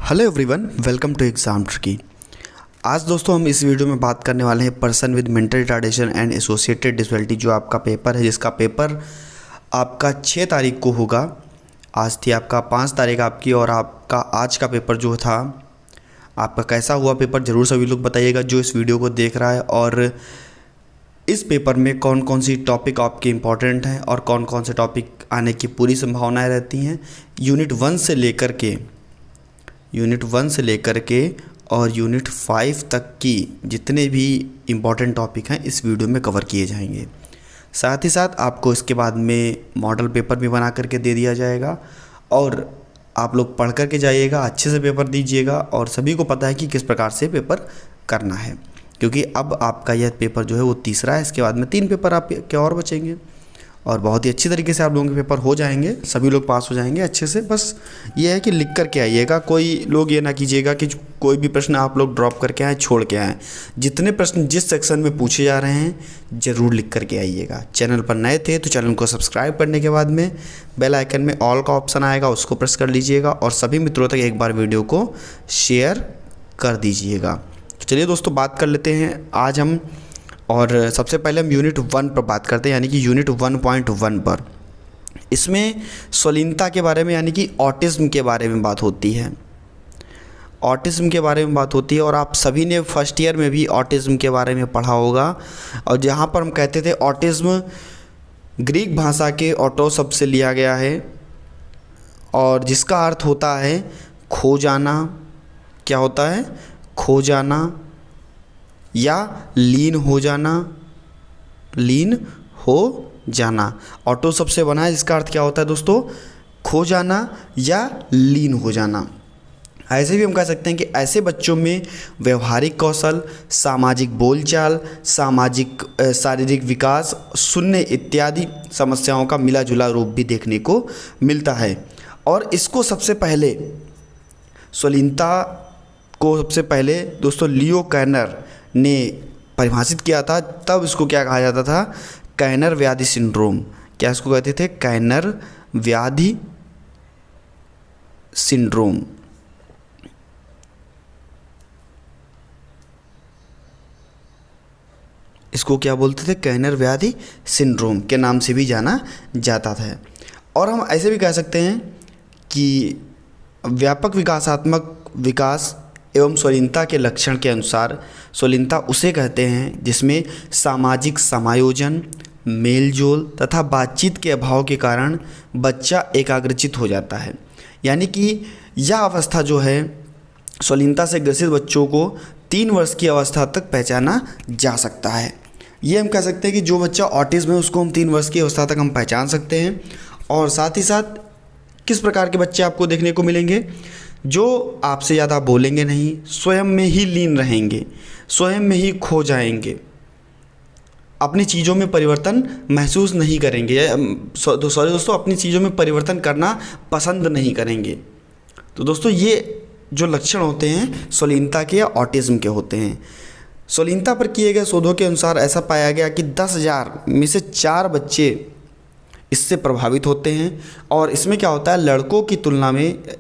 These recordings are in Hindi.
Hello everyone, welcome to exam tricky. आज दोस्तों हम इस वीडियो में बात करने वाले हैं person with mental retardation and associated disability, जो आपका पेपर है, जिसका पेपर आपका 6 तारीख को होगा। आज थी आपका 5 तारीख आपकी, और आपका आज का पेपर जो था आपका कैसा हुआ पेपर ज़रूर सभी लोग बताइएगा जो इस वीडियो को देख रहा है। और इस पेपर में कौन कौन सी टॉपिक आपके इम्पॉर्टेंट हैं और कौन कौन से टॉपिक आने की पूरी संभावनाएँ रहती हैं। यूनिट 1 से लेकर के और यूनिट 5 तक की जितने भी इम्पॉर्टेंट टॉपिक हैं इस वीडियो में कवर किए जाएंगे। साथ ही साथ आपको इसके बाद में मॉडल पेपर भी बना करके दे दिया जाएगा, और आप लोग पढ़ करके जाइएगा, अच्छे से पेपर दीजिएगा। और सभी को पता है कि किस प्रकार से पेपर करना है, क्योंकि अब आपका यह पेपर जो है वो तीसरा है। इसके बाद में 3 पेपर आपके और बचेंगे, और बहुत ही अच्छी तरीके से आप लोगों के पेपर हो जाएंगे, सभी लोग पास हो जाएंगे अच्छे से। बस ये है कि लिख करके आइएगा, कोई लोग ये ना कीजिएगा कि कोई भी प्रश्न आप लोग ड्रॉप करके आएँ, छोड़ के आएँ। जितने प्रश्न जिस सेक्शन में पूछे जा रहे हैं ज़रूर लिख करके आइएगा। चैनल पर नए थे तो चैनल को सब्सक्राइब करने के बाद में बेल आइकन में ऑल का ऑप्शन आएगा, उसको प्रेस कर लीजिएगा, और सभी मित्रों तक एक बार वीडियो को शेयर कर दीजिएगा। तो चलिए दोस्तों बात कर लेते हैं आज हम, और सबसे पहले हम यूनिट 1 पर बात करते हैं, यानी कि यूनिट 1.1 पर। इसमें स्वलीनता के बारे में, यानी कि ऑटिज़्म के बारे में बात होती है। ऑटिज़्म के बारे में बात होती है, और आप सभी ने फर्स्ट ईयर में भी ऑटिज़्म के बारे में पढ़ा होगा। और जहाँ पर हम कहते थे ऑटिज़्म ग्रीक भाषा के ऑटो शब्द से लिया गया है, और जिसका अर्थ होता है खो जाना। क्या होता है? खो जाना या लीन हो जाना। लीन हो जाना ऑटो शब्द से बना है, जिसका अर्थ क्या होता है दोस्तों? खो जाना या लीन हो जाना। ऐसे भी हम कह सकते हैं कि ऐसे बच्चों में व्यवहारिक कौशल, सामाजिक बोलचाल, शारीरिक विकास, सुनने इत्यादि समस्याओं का मिला जुला रूप भी देखने को मिलता है। और इसको सबसे पहले स्वलीनता को सबसे पहले दोस्तों लियो कैनर ने परिभाषित किया था। तब इसको क्या कहा जाता था? कैनर व्याधि सिंड्रोम। क्या इसको कहते थे? कैनर व्याधि सिंड्रोम। इसको क्या बोलते थे? कैनर व्याधि सिंड्रोम के नाम से भी जाना जाता था। और हम ऐसे भी कह सकते हैं कि व्यापक विकासात्मक विकास एवं स्वलीनता के लक्षण के अनुसार स्वलीनता उसे कहते हैं जिसमें सामाजिक समायोजन, मेलजोल तथा बातचीत के अभाव के कारण बच्चा एकाग्रचित हो जाता है। यानी कि यह अवस्था जो है स्वलीनता से ग्रसित बच्चों को 3 वर्ष की अवस्था तक पहचाना जा सकता है। ये हम कह सकते हैं कि जो बच्चा ऑटिज़्म है उसको हम 3 वर्ष की अवस्था तक हम पहचान सकते हैं। और साथ ही साथ किस प्रकार के बच्चे आपको देखने को मिलेंगे? जो आपसे ज़्यादा बोलेंगे नहीं, स्वयं में ही लीन रहेंगे, स्वयं में ही खो जाएंगे, अपनी चीज़ों में परिवर्तन महसूस नहीं करेंगे, सॉरी दोस्तों, अपनी चीज़ों में परिवर्तन करना पसंद नहीं करेंगे। तो दोस्तों ये जो लक्षण होते हैं स्वलीनता के या ऑटिज़्म के होते हैं। स्वलीनता पर किए गए शोधों के अनुसार ऐसा पाया गया कि 10,000 में से 4 बच्चे इससे प्रभावित होते हैं। और इसमें क्या होता है, लड़कों की तुलना में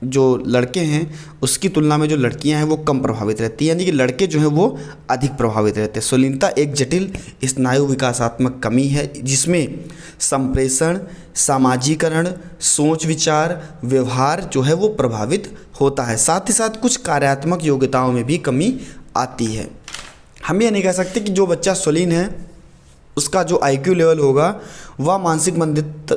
जो लड़के हैं उसकी तुलना में जो लड़कियां हैं वो कम प्रभावित रहती हैं, यानी कि लड़के जो हैं वो अधिक प्रभावित रहते हैं। स्वलीनता एक जटिल स्नायु विकासात्मक कमी है जिसमें संप्रेषण, सामाजीकरण, सोच विचार, व्यवहार जो है वो प्रभावित होता है। साथ ही साथ कुछ कार्यात्मक योग्यताओं में भी कमी आती है। हम ये नहीं कह सकते कि जो बच्चा स्वलीन है उसका जो IQ लेवल होगा वह मानसिक मंदिता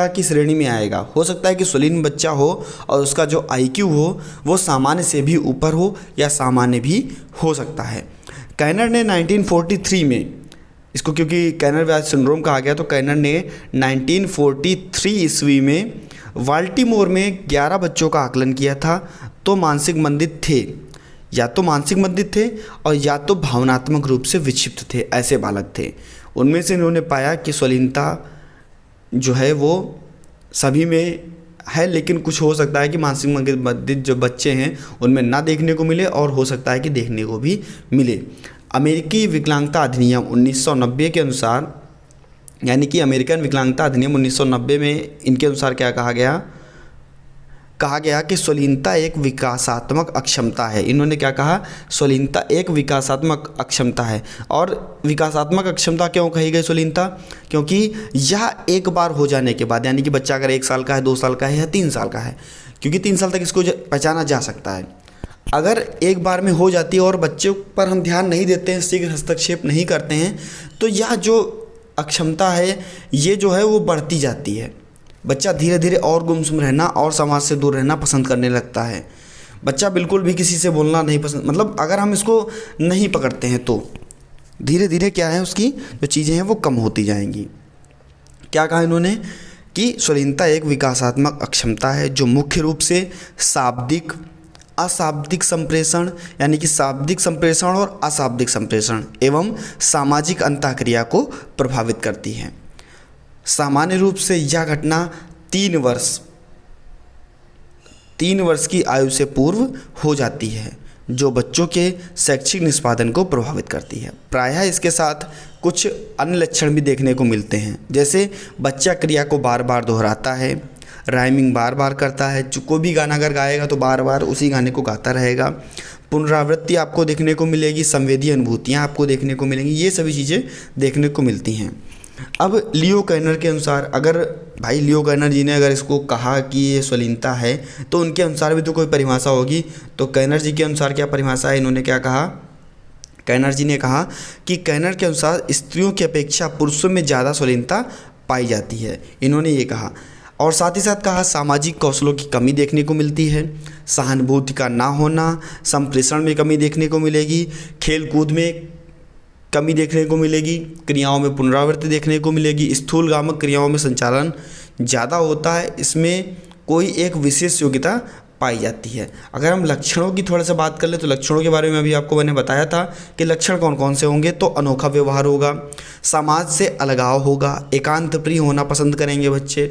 की श्रेणी में आएगा। हो सकता है कि स्वलीन बच्चा हो और उसका जो IQ हो वो सामान्य से भी ऊपर हो या सामान्य भी हो सकता है। कैनर ने 1943 में इसको, क्योंकि कैनर व्याधि सिंड्रोम कहा गया, तो कैनर ने 1943 ईस्वी में बाल्टीमोर में 11 बच्चों का आकलन किया था। तो मानसिक मंदित थे, या तो मानसिक मंदित थे और या तो भावनात्मक रूप से विक्षिप्त थे, ऐसे बालक थे। उनमें से इन्होंने पाया कि स्वलीनता जो है वो सभी में है, लेकिन कुछ हो सकता है कि मानसिक मंदित जो बच्चे हैं उनमें ना देखने को मिले, और हो सकता है कि देखने को भी मिले। अमेरिकी विकलांगता अधिनियम 1990 के अनुसार, यानी कि अमेरिकन विकलांगता अधिनियम 1990 में इनके अनुसार क्या कहा गया? कहा गया कि स्वलीनता एक विकासात्मक अक्षमता है। इन्होंने क्या कहा? स्वलीनता एक विकासात्मक अक्षमता है। और विकासात्मक अक्षमता क्यों कही गई स्वलीनता? क्योंकि यह एक बार हो जाने के बाद, यानी कि बच्चा अगर 1 साल का है, 2 साल का है या 3 साल का है, क्योंकि 3 साल तक इसको पहचाना जा सकता है, अगर एक बार में हो जाती है और बच्चों पर हम ध्यान नहीं देते हैं, शीघ्र हस्तक्षेप नहीं करते हैं, तो यह जो अक्षमता है ये जो है वो बढ़ती जाती है। बच्चा धीरे धीरे और गुमसुम रहना और समाज से दूर रहना पसंद करने लगता है। बच्चा बिल्कुल भी किसी से बोलना नहीं पसंद, मतलब अगर हम इसको नहीं पकड़ते हैं तो धीरे धीरे क्या है, उसकी जो चीज़ें हैं वो कम होती जाएंगी। क्या कहा इन्होंने? कि स्वलीनता एक विकासात्मक अक्षमता है जो मुख्य रूप से शाब्दिक, अशाब्दिक संप्रेषण, यानी कि शाब्दिक संप्रेषण और अशाब्दिक संप्रेषण एवं सामाजिक अंतःक्रिया को प्रभावित करती है। सामान्य रूप से यह घटना 3 वर्ष की आयु से पूर्व हो जाती है, जो बच्चों के शैक्षिक निष्पादन को प्रभावित करती है। प्रायः इसके साथ कुछ अन्य लक्षण भी देखने को मिलते हैं, जैसे बच्चा क्रिया को बार बार दोहराता है, राइमिंग बार बार करता है, जो कोई भी गाना अगर गाएगा तो बार बार उसी गाने को गाता रहेगा, पुनरावृत्ति आपको देखने को मिलेगी, संवेदी अनुभूतियाँ आपको देखने को मिलेंगी, ये सभी चीज़ें देखने को मिलती हैं। अब लियो कैनर के अनुसार, अगर भाई लियो कैनर जी ने अगर इसको कहा कि ये स्वलीनता है तो उनके अनुसार भी तो कोई परिभाषा होगी। तो कैनर जी के अनुसार क्या परिभाषा है? इन्होंने क्या कहा? कैनर जी ने कहा कि कैनर के अनुसार स्त्रियों की अपेक्षा पुरुषों में ज़्यादा स्वलीनता पाई जाती है, इन्होंने ये कहा। और साथ ही साथ कहा सामाजिक कौशलों की कमी देखने को मिलती है, सहानुभूति का ना होना, संप्रेषण में कमी देखने को मिलेगी, खेल कूद में कमी देखने को मिलेगी, क्रियाओं में पुनरावृत्ति देखने को मिलेगी, स्थूलगामक क्रियाओं में संचालन ज़्यादा होता है, इसमें कोई एक विशेष योग्यता पाई जाती है। अगर हम लक्षणों की थोड़ा सा बात कर ले तो लक्षणों के बारे में अभी आपको मैंने बताया था कि लक्षण कौन कौन से होंगे। तो अनोखा व्यवहार होगा, समाज से अलगाव होगा, एकांत प्रिय होना पसंद करेंगे बच्चे,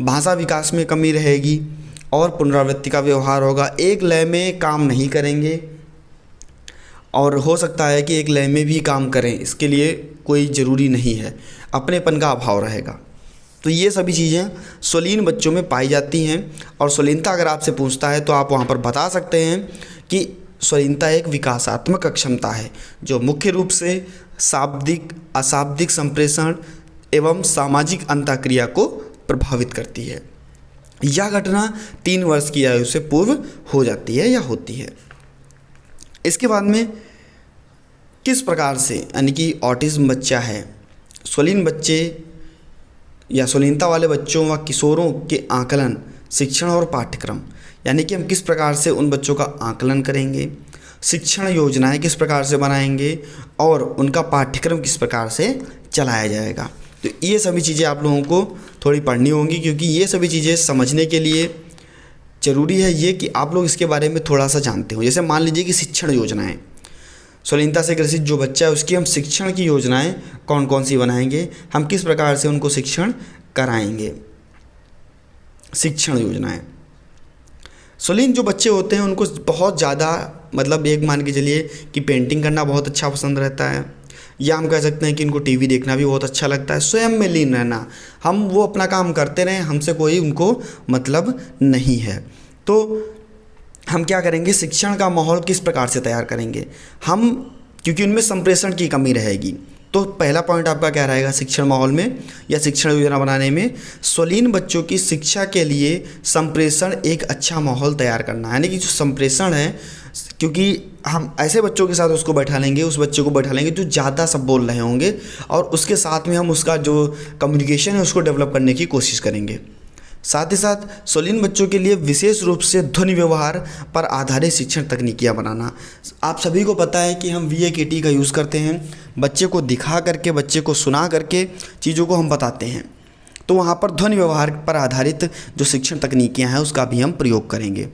भाषा विकास में कमी रहेगी और पुनरावृत्ति का व्यवहार होगा, एक लय में काम नहीं करेंगे और हो सकता है कि एक लय में भी काम करें, इसके लिए कोई ज़रूरी नहीं है, अपनेपन का अभाव रहेगा। तो ये सभी चीज़ें स्वलीन बच्चों में पाई जाती हैं। और स्वलीनता अगर आपसे पूछता है तो आप वहाँ पर बता सकते हैं कि स्वलीनता एक विकासात्मक अक्षमता है जो मुख्य रूप से शाब्दिक, अशाब्दिक संप्रेषण एवं सामाजिक अंतःक्रिया को प्रभावित करती है। यह घटना 3 वर्ष की आयु से पूर्व हो जाती है या होती है। इसके बाद में किस प्रकार से, यानी कि ऑटिज्म बच्चा है, स्वलीन बच्चे या स्वलीनता वाले बच्चों व किशोरों के आकलन, शिक्षण और पाठ्यक्रम, यानी कि हम किस प्रकार से उन बच्चों का आकलन करेंगे, शिक्षण योजनाएं किस प्रकार से बनाएंगे और उनका पाठ्यक्रम किस प्रकार से चलाया जाएगा। तो ये सभी चीज़ें आप लोगों को थोड़ी पढ़नी होंगी, क्योंकि ये सभी चीज़ें समझने के लिए ज़रूरी है ये कि आप लोग इसके बारे में थोड़ा सा जानते हो। जैसे मान लीजिए कि शिक्षण योजनाएं, स्वलीनता से ग्रसित जो बच्चा है उसकी हम शिक्षण की योजनाएं कौन कौन सी बनाएंगे, हम किस प्रकार से उनको शिक्षण कराएंगे। शिक्षण योजनाएं, स्वलीन जो बच्चे होते हैं उनको बहुत ज़्यादा, मतलब एक मान के चलिए कि पेंटिंग करना बहुत अच्छा पसंद रहता है, या हम कह सकते हैं कि इनको टीवी देखना भी बहुत अच्छा लगता है, स्वयं में लीन रहना, हम वो अपना काम करते रहें, हमसे कोई उनको मतलब नहीं है। तो हम क्या करेंगे, शिक्षण का माहौल किस प्रकार से तैयार करेंगे हम, क्योंकि उनमें संप्रेषण की कमी रहेगी। तो पहला पॉइंट आपका क्या रहेगा शिक्षण माहौल में या शिक्षण योजना बनाने में, स्वलीन बच्चों की शिक्षा के लिए संप्रेषण एक अच्छा माहौल तैयार करना, यानी कि जो संप्रेषण है, क्योंकि हम ऐसे बच्चों के साथ उसको बैठा लेंगे, उस बच्चे को बैठा लेंगे जो ज़्यादा सब बोल रहे होंगे और उसके साथ में हम उसका जो कम्युनिकेशन है उसको डेवलप करने की कोशिश करेंगे। साथ ही साथ स्वलीन बच्चों के लिए विशेष रूप से ध्वनि व्यवहार पर आधारित शिक्षण तकनीकियाँ बनाना। आप सभी को पता है कि हम VAKT का यूज़ करते हैं, बच्चे को दिखा करके, बच्चे को सुना करके चीज़ों को हम बताते हैं। तो वहाँ पर ध्वनि व्यवहार पर आधारित जो शिक्षण तकनीकियाँ हैं उसका भी हम प्रयोग करेंगे।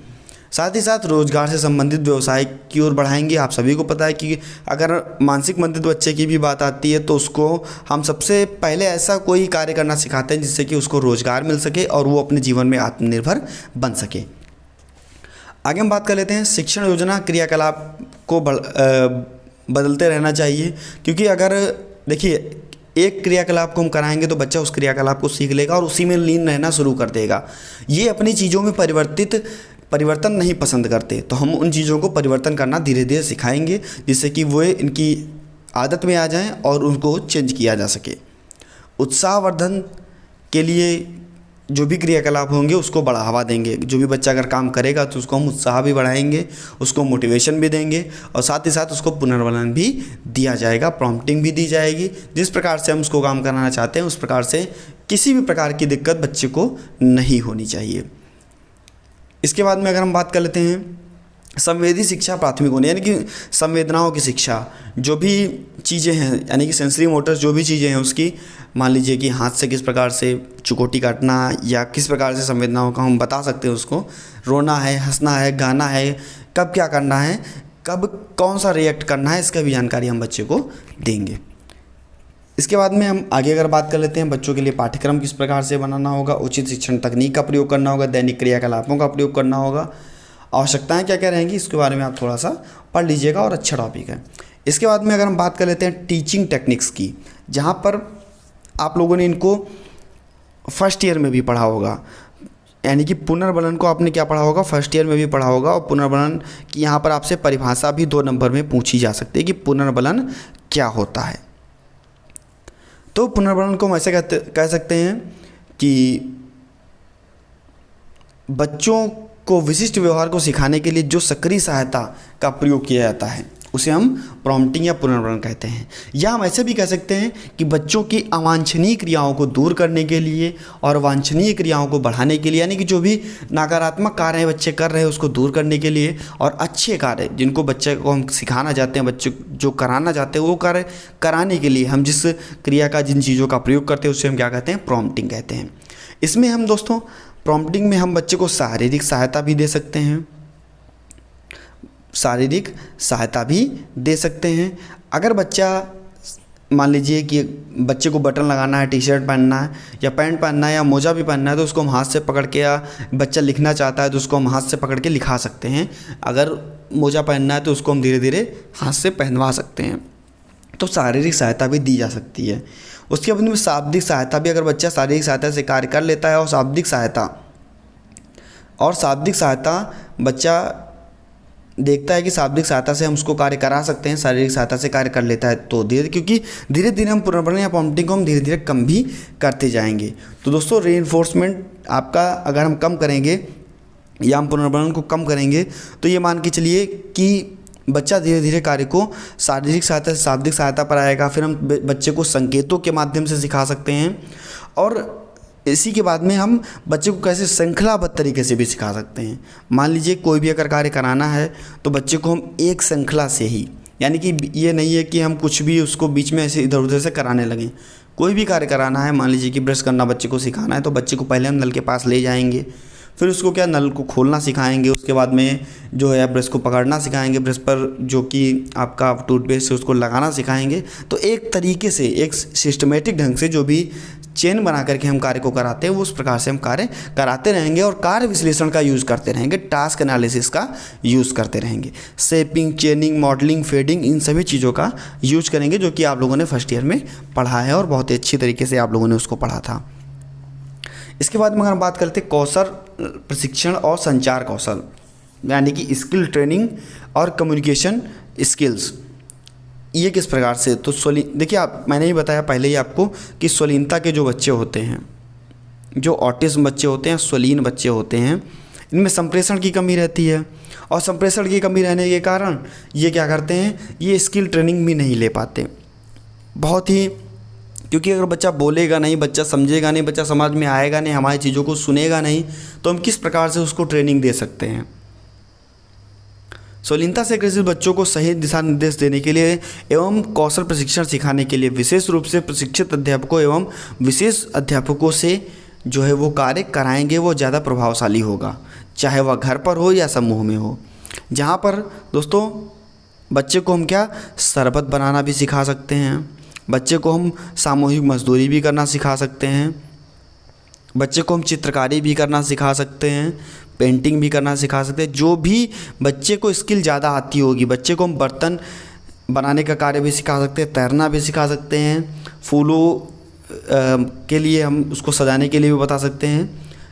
साथ ही साथ रोजगार से संबंधित व्यवसाय की ओर बढ़ाएंगे। आप सभी को पता है कि अगर मानसिक मंदित बच्चे की भी बात आती है तो उसको हम सबसे पहले ऐसा कोई कार्य करना सिखाते हैं जिससे कि उसको रोजगार मिल सके और वो अपने जीवन में आत्मनिर्भर बन सके। आगे हम बात कर लेते हैं शिक्षण योजना क्रियाकलाप को बदलते रहना चाहिए, क्योंकि अगर देखिए एक क्रियाकलाप को हम कराएंगे तो बच्चा उस क्रियाकलाप को सीख लेगा और उसी में लीन रहना शुरू कर देगा। ये अपनी चीज़ों में परिवर्तन नहीं पसंद करते, तो हम उन चीज़ों को परिवर्तन करना धीरे धीरे सिखाएंगे जिससे कि वो इनकी आदत में आ जाएं और उनको चेंज किया जा सके। उत्साहवर्धन के लिए जो भी क्रियाकलाप होंगे उसको बढ़ावा देंगे। जो भी बच्चा अगर काम करेगा तो उसको हम उत्साह भी बढ़ाएंगे, उसको मोटिवेशन भी देंगे और साथ ही साथ उसको पुनर्बलन भी दिया जाएगा, प्रॉम्प्टिंग भी दी जाएगी। जिस प्रकार से हम उसको काम कराना चाहते हैं उस प्रकार से किसी भी प्रकार की दिक्कत बच्चे को नहीं होनी चाहिए। इसके बाद में अगर हम बात कर लेते हैं संवेदी शिक्षा प्राथमिक होने, यानी कि संवेदनाओं की शिक्षा। जो भी चीज़ें हैं यानी कि सेंसरी मोटर्स जो भी चीज़ें हैं उसकी, मान लीजिए कि हाथ से किस प्रकार से चुकोटी काटना या किस प्रकार से संवेदनाओं का हम बता सकते हैं उसको, रोना है, हंसना है, गाना है, कब क्या करना है, कब कौन सा रिएक्ट करना है, इसका भी जानकारी हम बच्चे को देंगे। इसके बाद में हम आगे अगर बात कर लेते हैं बच्चों के लिए पाठ्यक्रम किस प्रकार से बनाना होगा, उचित शिक्षण तकनीक का प्रयोग करना होगा, दैनिक क्रियाकलापों का प्रयोग करना होगा, आवश्यकताएं क्या क्या रहेंगी इसके बारे में आप थोड़ा सा पढ़ लीजिएगा और अच्छा टॉपिक है। इसके बाद में अगर हम बात कर लेते हैं टीचिंग टेक्निक्स की, जहाँ पर आप लोगों ने इनको फर्स्ट ईयर में भी पढ़ा होगा, यानी कि पुनर्बलन को आपने क्या पढ़ा होगा, फर्स्ट ईयर में भी पढ़ा होगा। और पुनर्बलन की यहाँ पर आपसे परिभाषा भी 2 नंबर में पूछी जा सकती है कि पुनर्बलन क्या होता है। तो पुनर्बलन को हम ऐसे कह सकते हैं कि बच्चों को विशिष्ट व्यवहार को सिखाने के लिए जो सक्रिय सहायता का प्रयोग किया जाता है उसे हम प्रॉम्प्टिंग या पुनर्बलन कहते हैं। या हम ऐसे भी कह सकते हैं कि बच्चों की अवांछनीय क्रियाओं को दूर करने के लिए और वांछनीय क्रियाओं को बढ़ाने के लिए, यानी कि जो भी नकारात्मक कार्य बच्चे कर रहे हैं उसको दूर करने के लिए, और अच्छे कार्य जिनको बच्चे को हम सिखाना चाहते हैं, बच्चे जो कराना चाहते हैं वो कार्य कराने के लिए हम जिस क्रिया का जिन चीज़ों का प्रयोग करते हैं उसे हम क्या कहते हैं, प्रॉम्प्टिंग कहते हैं। इसमें हम दोस्तों प्रॉम्प्टिंग में हम बच्चे को शारीरिक सहायता भी दे सकते हैं, शारीरिक सहायता भी दे सकते हैं। अगर बच्चा मान लीजिए कि बच्चे को बटन लगाना है, टी शर्ट पहनना है या पैंट पहनना है या मोजा भी पहनना है तो उसको हम हाथ से पकड़ के, या बच्चा लिखना चाहता है तो उसको हम हाथ से पकड़ के लिखा सकते हैं। अगर मोजा पहनना है तो उसको हम धीरे धीरे हाथ से पहनवा सकते हैं। तो शारीरिक सहायता भी दी जा सकती है। उसके बाद में शाब्दिक सहायता भी, अगर बच्चा शारीरिक सहायता से कार्य कर लेता है और शाब्दिक सहायता बच्चा देखता है कि शाब्दिक सहायता से हम उसको कार्य करा सकते हैं, शारीरिक सहायता से कार्य कर लेता है, तो क्योंकि धीरे धीरे हम पुनर्बलन या प्रॉम्प्टिंग को हम धीरे धीरे कम भी करते जाएंगे। तो दोस्तों रीइंफोर्समेंट आपका अगर हम कम करेंगे या हम पुनर्बलन को कम करेंगे तो ये मान के चलिए कि बच्चा धीरे धीरे कार्य को शारीरिक सहायता से शाब्दिक सहायता पर आएगा। फिर हम बच्चे को संकेतों के माध्यम से सिखा सकते हैं और इसी के बाद में हम बच्चे को कैसे श्रृंखलाबद्ध तरीके से भी सिखा सकते हैं। मान लीजिए कोई भी अगर कार्य कराना है तो बच्चे को हम एक श्रृंखला से ही, यानी कि ये नहीं है कि हम कुछ भी उसको बीच में ऐसे इधर उधर से कराने लगें। कोई भी कार्य कराना है, मान लीजिए कि ब्रश करना बच्चे को सिखाना है तो बच्चे को पहले हम नल के पास ले जाएंगे, फिर उसको क्या नल को खोलना सिखाएंगे, उसके बाद में जो है ब्रश को पकड़ना सिखाएंगे, ब्रश पर जो कि आपका टूथपेस्ट है उसको लगाना सिखाएंगे। तो एक तरीके से एक सिस्टमेटिक ढंग से जो भी चेन बना करके हम कार्य को कराते हैं वो उस प्रकार से हम कार्य कराते रहेंगे और कार्य विश्लेषण का यूज़ करते रहेंगे, टास्क एनालिसिस का यूज़ करते रहेंगे, शेपिंग, चेनिंग, मॉडलिंग, फेडिंग, इन सभी चीज़ों का यूज करेंगे जो कि आप लोगों ने फर्स्ट ईयर में पढ़ा है और बहुत ही अच्छी तरीके से आप लोगों ने उसको पढ़ा था। इसके बाद में अगर हम बात करते हैं कौशल प्रशिक्षण और संचार कौशल, यानी कि स्किल ट्रेनिंग और कम्युनिकेशन स्किल्स, ये किस प्रकार से, तो देखिए मैंने ही बताया पहले ही आपको कि स्वलीनता के जो बच्चे होते हैं, जो ऑटिज्म बच्चे होते हैं, स्वलीन बच्चे होते हैं, इनमें संप्रेषण की कमी रहती है और संप्रेषण की कमी रहने के कारण ये क्या करते हैं, ये स्किल ट्रेनिंग भी नहीं ले पाते बहुत ही, क्योंकि अगर बच्चा बोलेगा नहीं, बच्चा समझेगा नहीं, बच्चा समझ में आएगा नहीं, हमारी चीज़ों को सुनेगा नहीं, तो हम किस प्रकार से उसको ट्रेनिंग दे सकते हैं। स्वलीनता से ग्रसित बच्चों को सही दिशा निर्देश देने के लिए एवं कौशल प्रशिक्षण सिखाने के लिए विशेष रूप से प्रशिक्षित अध्यापकों एवं विशेष अध्यापकों से जो है वो कार्य कराएंगे, वो ज़्यादा प्रभावशाली होगा, चाहे वह घर पर हो या समूह में हो। जहाँ पर दोस्तों बच्चे को हम क्या शरबत बनाना भी सिखा सकते हैं, बच्चे को हम सामूहिक मजदूरी भी करना सिखा सकते हैं, बच्चे को हम चित्रकारी भी करना सिखा सकते हैं, पेंटिंग भी करना सिखा सकते हैं। जो भी बच्चे को स्किल ज़्यादा आती होगी, बच्चे को हम बर्तन बनाने का कार्य भी सिखा सकते हैं, तैरना भी सिखा सकते हैं, फूलों के लिए हम उसको सजाने के लिए भी बता सकते हैं,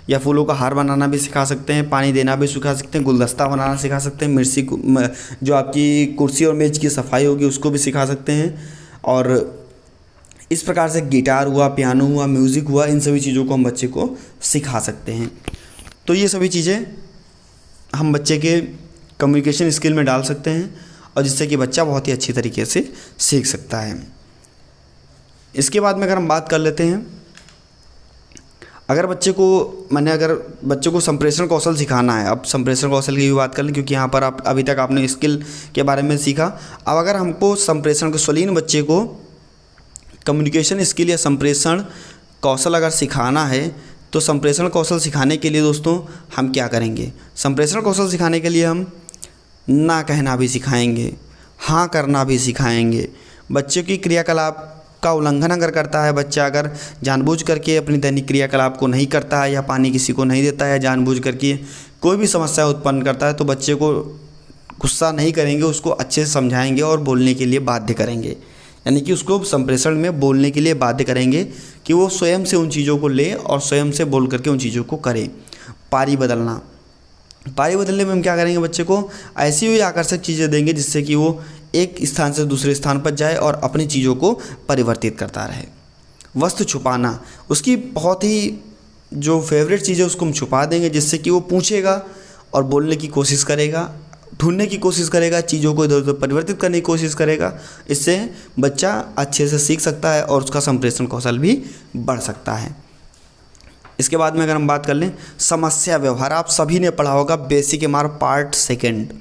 या फूलों का हार बनाना भी सिखा सकते हैं, पानी देना भी सिखा सकते हैं, गुलदस्ता बनाना सिखा सकते हैं, जो आपकी कुर्सी और मेज़ की सफाई होगी उसको भी सिखा सकते हैं। और इस प्रकार से गिटार हुआ, पियानो हुआ, म्यूज़िक हुआ, इन सभी चीज़ों को हम बच्चे को सिखा सकते हैं। तो ये सभी चीज़ें हम बच्चे के कम्युनिकेशन स्किल में डाल सकते हैं और जिससे कि बच्चा बहुत ही अच्छी तरीके से सीख सकता है। इसके बाद में अगर हम बात कर लेते हैं, अगर बच्चे को संप्रेषण कौशल सिखाना है, अब संप्रेषण कौशल की भी बात कर लें, क्योंकि यहाँ पर आप अभी तक आपने स्किल के बारे में सीखा। अब अगर हमको संप्रेषण कौशलीन बच्चे को कम्युनिकेशन स्किल या संप्रेषण कौशल अगर सिखाना है, तो संप्रेषण कौशल सिखाने के लिए दोस्तों हम क्या करेंगे? संप्रेषण कौशल सिखाने के लिए हम ना कहना भी सिखाएंगे, हाँ करना भी सिखाएंगे। बच्चे की क्रियाकलाप का उल्लंघन अगर करता है, बच्चा अगर जानबूझ करके अपनी दैनिक क्रियाकलाप को नहीं करता है, या पानी किसी को नहीं देता है, या जानबूझ करके कोई भी समस्या उत्पन्न करता है, तो बच्चे को गुस्सा नहीं करेंगे, उसको अच्छे से समझाएंगे और बोलने के लिए बाध्य करेंगे। यानी कि उसको संप्रेषण में बोलने के लिए बाध्य करेंगे कि वो स्वयं से उन चीज़ों को ले और स्वयं से बोल करके उन चीज़ों को करे। पारी बदलने में हम क्या करेंगे? बच्चे को ऐसी हुई आकर्षक चीज़ें देंगे जिससे कि वो एक स्थान से दूसरे स्थान पर जाए और अपनी चीज़ों को परिवर्तित करता रहे। वस्तु छुपाना, उसकी बहुत ही जो फेवरेट चीज़ है उसको हम छुपा देंगे, जिससे कि वो पूछेगा और बोलने की कोशिश करेगा, ढूंढने की कोशिश करेगा, चीज़ों को इधर उधर परिवर्तित करने की कोशिश करेगा। इससे बच्चा अच्छे से सीख सकता है और उसका संप्रेषण कौशल भी बढ़ सकता है। इसके बाद में अगर हम बात कर लें समस्या व्यवहार, आप सभी ने पढ़ा होगा basic MR part second.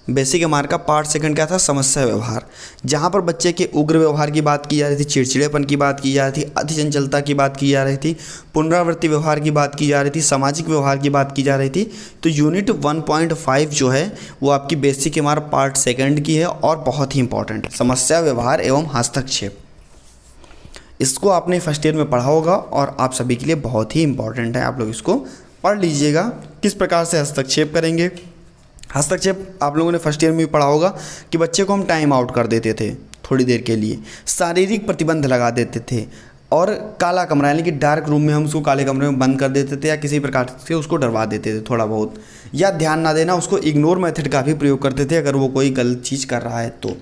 Basic MR का पार्ट सेकंड क्या था? समस्या व्यवहार, जहाँ पर बच्चे के उग्र व्यवहार की बात की जा रही थी, चिड़चिड़ेपन की बात की जा रही थी, अति चंचलता की बात की जा रही थी, पुनरावृत्ति व्यवहार की बात की जा रही थी, सामाजिक व्यवहार की बात की जा रही थी। तो यूनिट 1.5 जो है वो आपकी बेसिक एमआर पार्ट सेकंड की है और बहुत ही इंपॉर्टेंट, समस्या व्यवहार एवं हस्तक्षेप। इसको आपने फर्स्ट ईयर में पढ़ा होगा और आप सभी के लिए बहुत ही इंपॉर्टेंट है, आप लोग इसको पढ़ लीजिएगा। किस प्रकार से हस्तक्षेप करेंगे? हस्तक्षेप आप लोगों ने फर्स्ट ईयर में भी पढ़ा होगा कि बच्चे को हम टाइम आउट कर देते थे थोड़ी देर के लिए, शारीरिक प्रतिबंध लगा देते थे, और काला कमरा यानी कि डार्क रूम में हम उसको काले कमरे में बंद कर देते थे, या किसी प्रकार से उसको डरवा देते थे थोड़ा बहुत, या ध्यान ना देना, उसको इग्नोर मेथड का भी प्रयोग करते थे अगर वो कोई गलत चीज़ कर रहा है तो,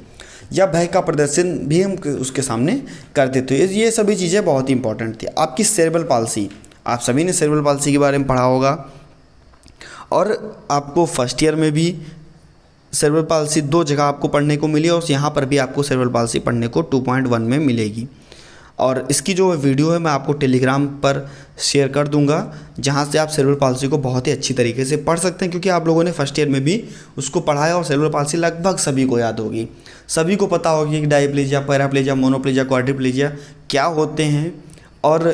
या भय का प्रदर्शन भी हम उसके सामने करते थे। ये सभी चीज़ें बहुत ही इंपॉर्टेंट थी। आपकी सेरेब्रल पाल्सी, आप सभी ने सेरेब्रल पाल्सी के बारे में पढ़ा होगा और आपको फर्स्ट ईयर में भी सेरेब्रल पाल्सी 2 जगह आपको पढ़ने को मिली और यहाँ पर भी आपको सेरेब्रल पाल्सी पढ़ने को 2.1 में मिलेगी। और इसकी जो वीडियो है मैं आपको टेलीग्राम पर शेयर कर दूंगा, जहाँ से आप सेरेब्रल पाल्सी को बहुत ही अच्छी तरीके से पढ़ सकते हैं, क्योंकि आप लोगों ने फर्स्ट ईयर में भी उसको पढ़ा है और सेरेब्रल पाल्सी लगभग सभी को याद होगी। सभी को पता होगी कि डायप्लेजिया, पैराप्लेजिया, मोनोप्लेजिया, क्वाड्रिप्लेजिया क्या होते हैं। और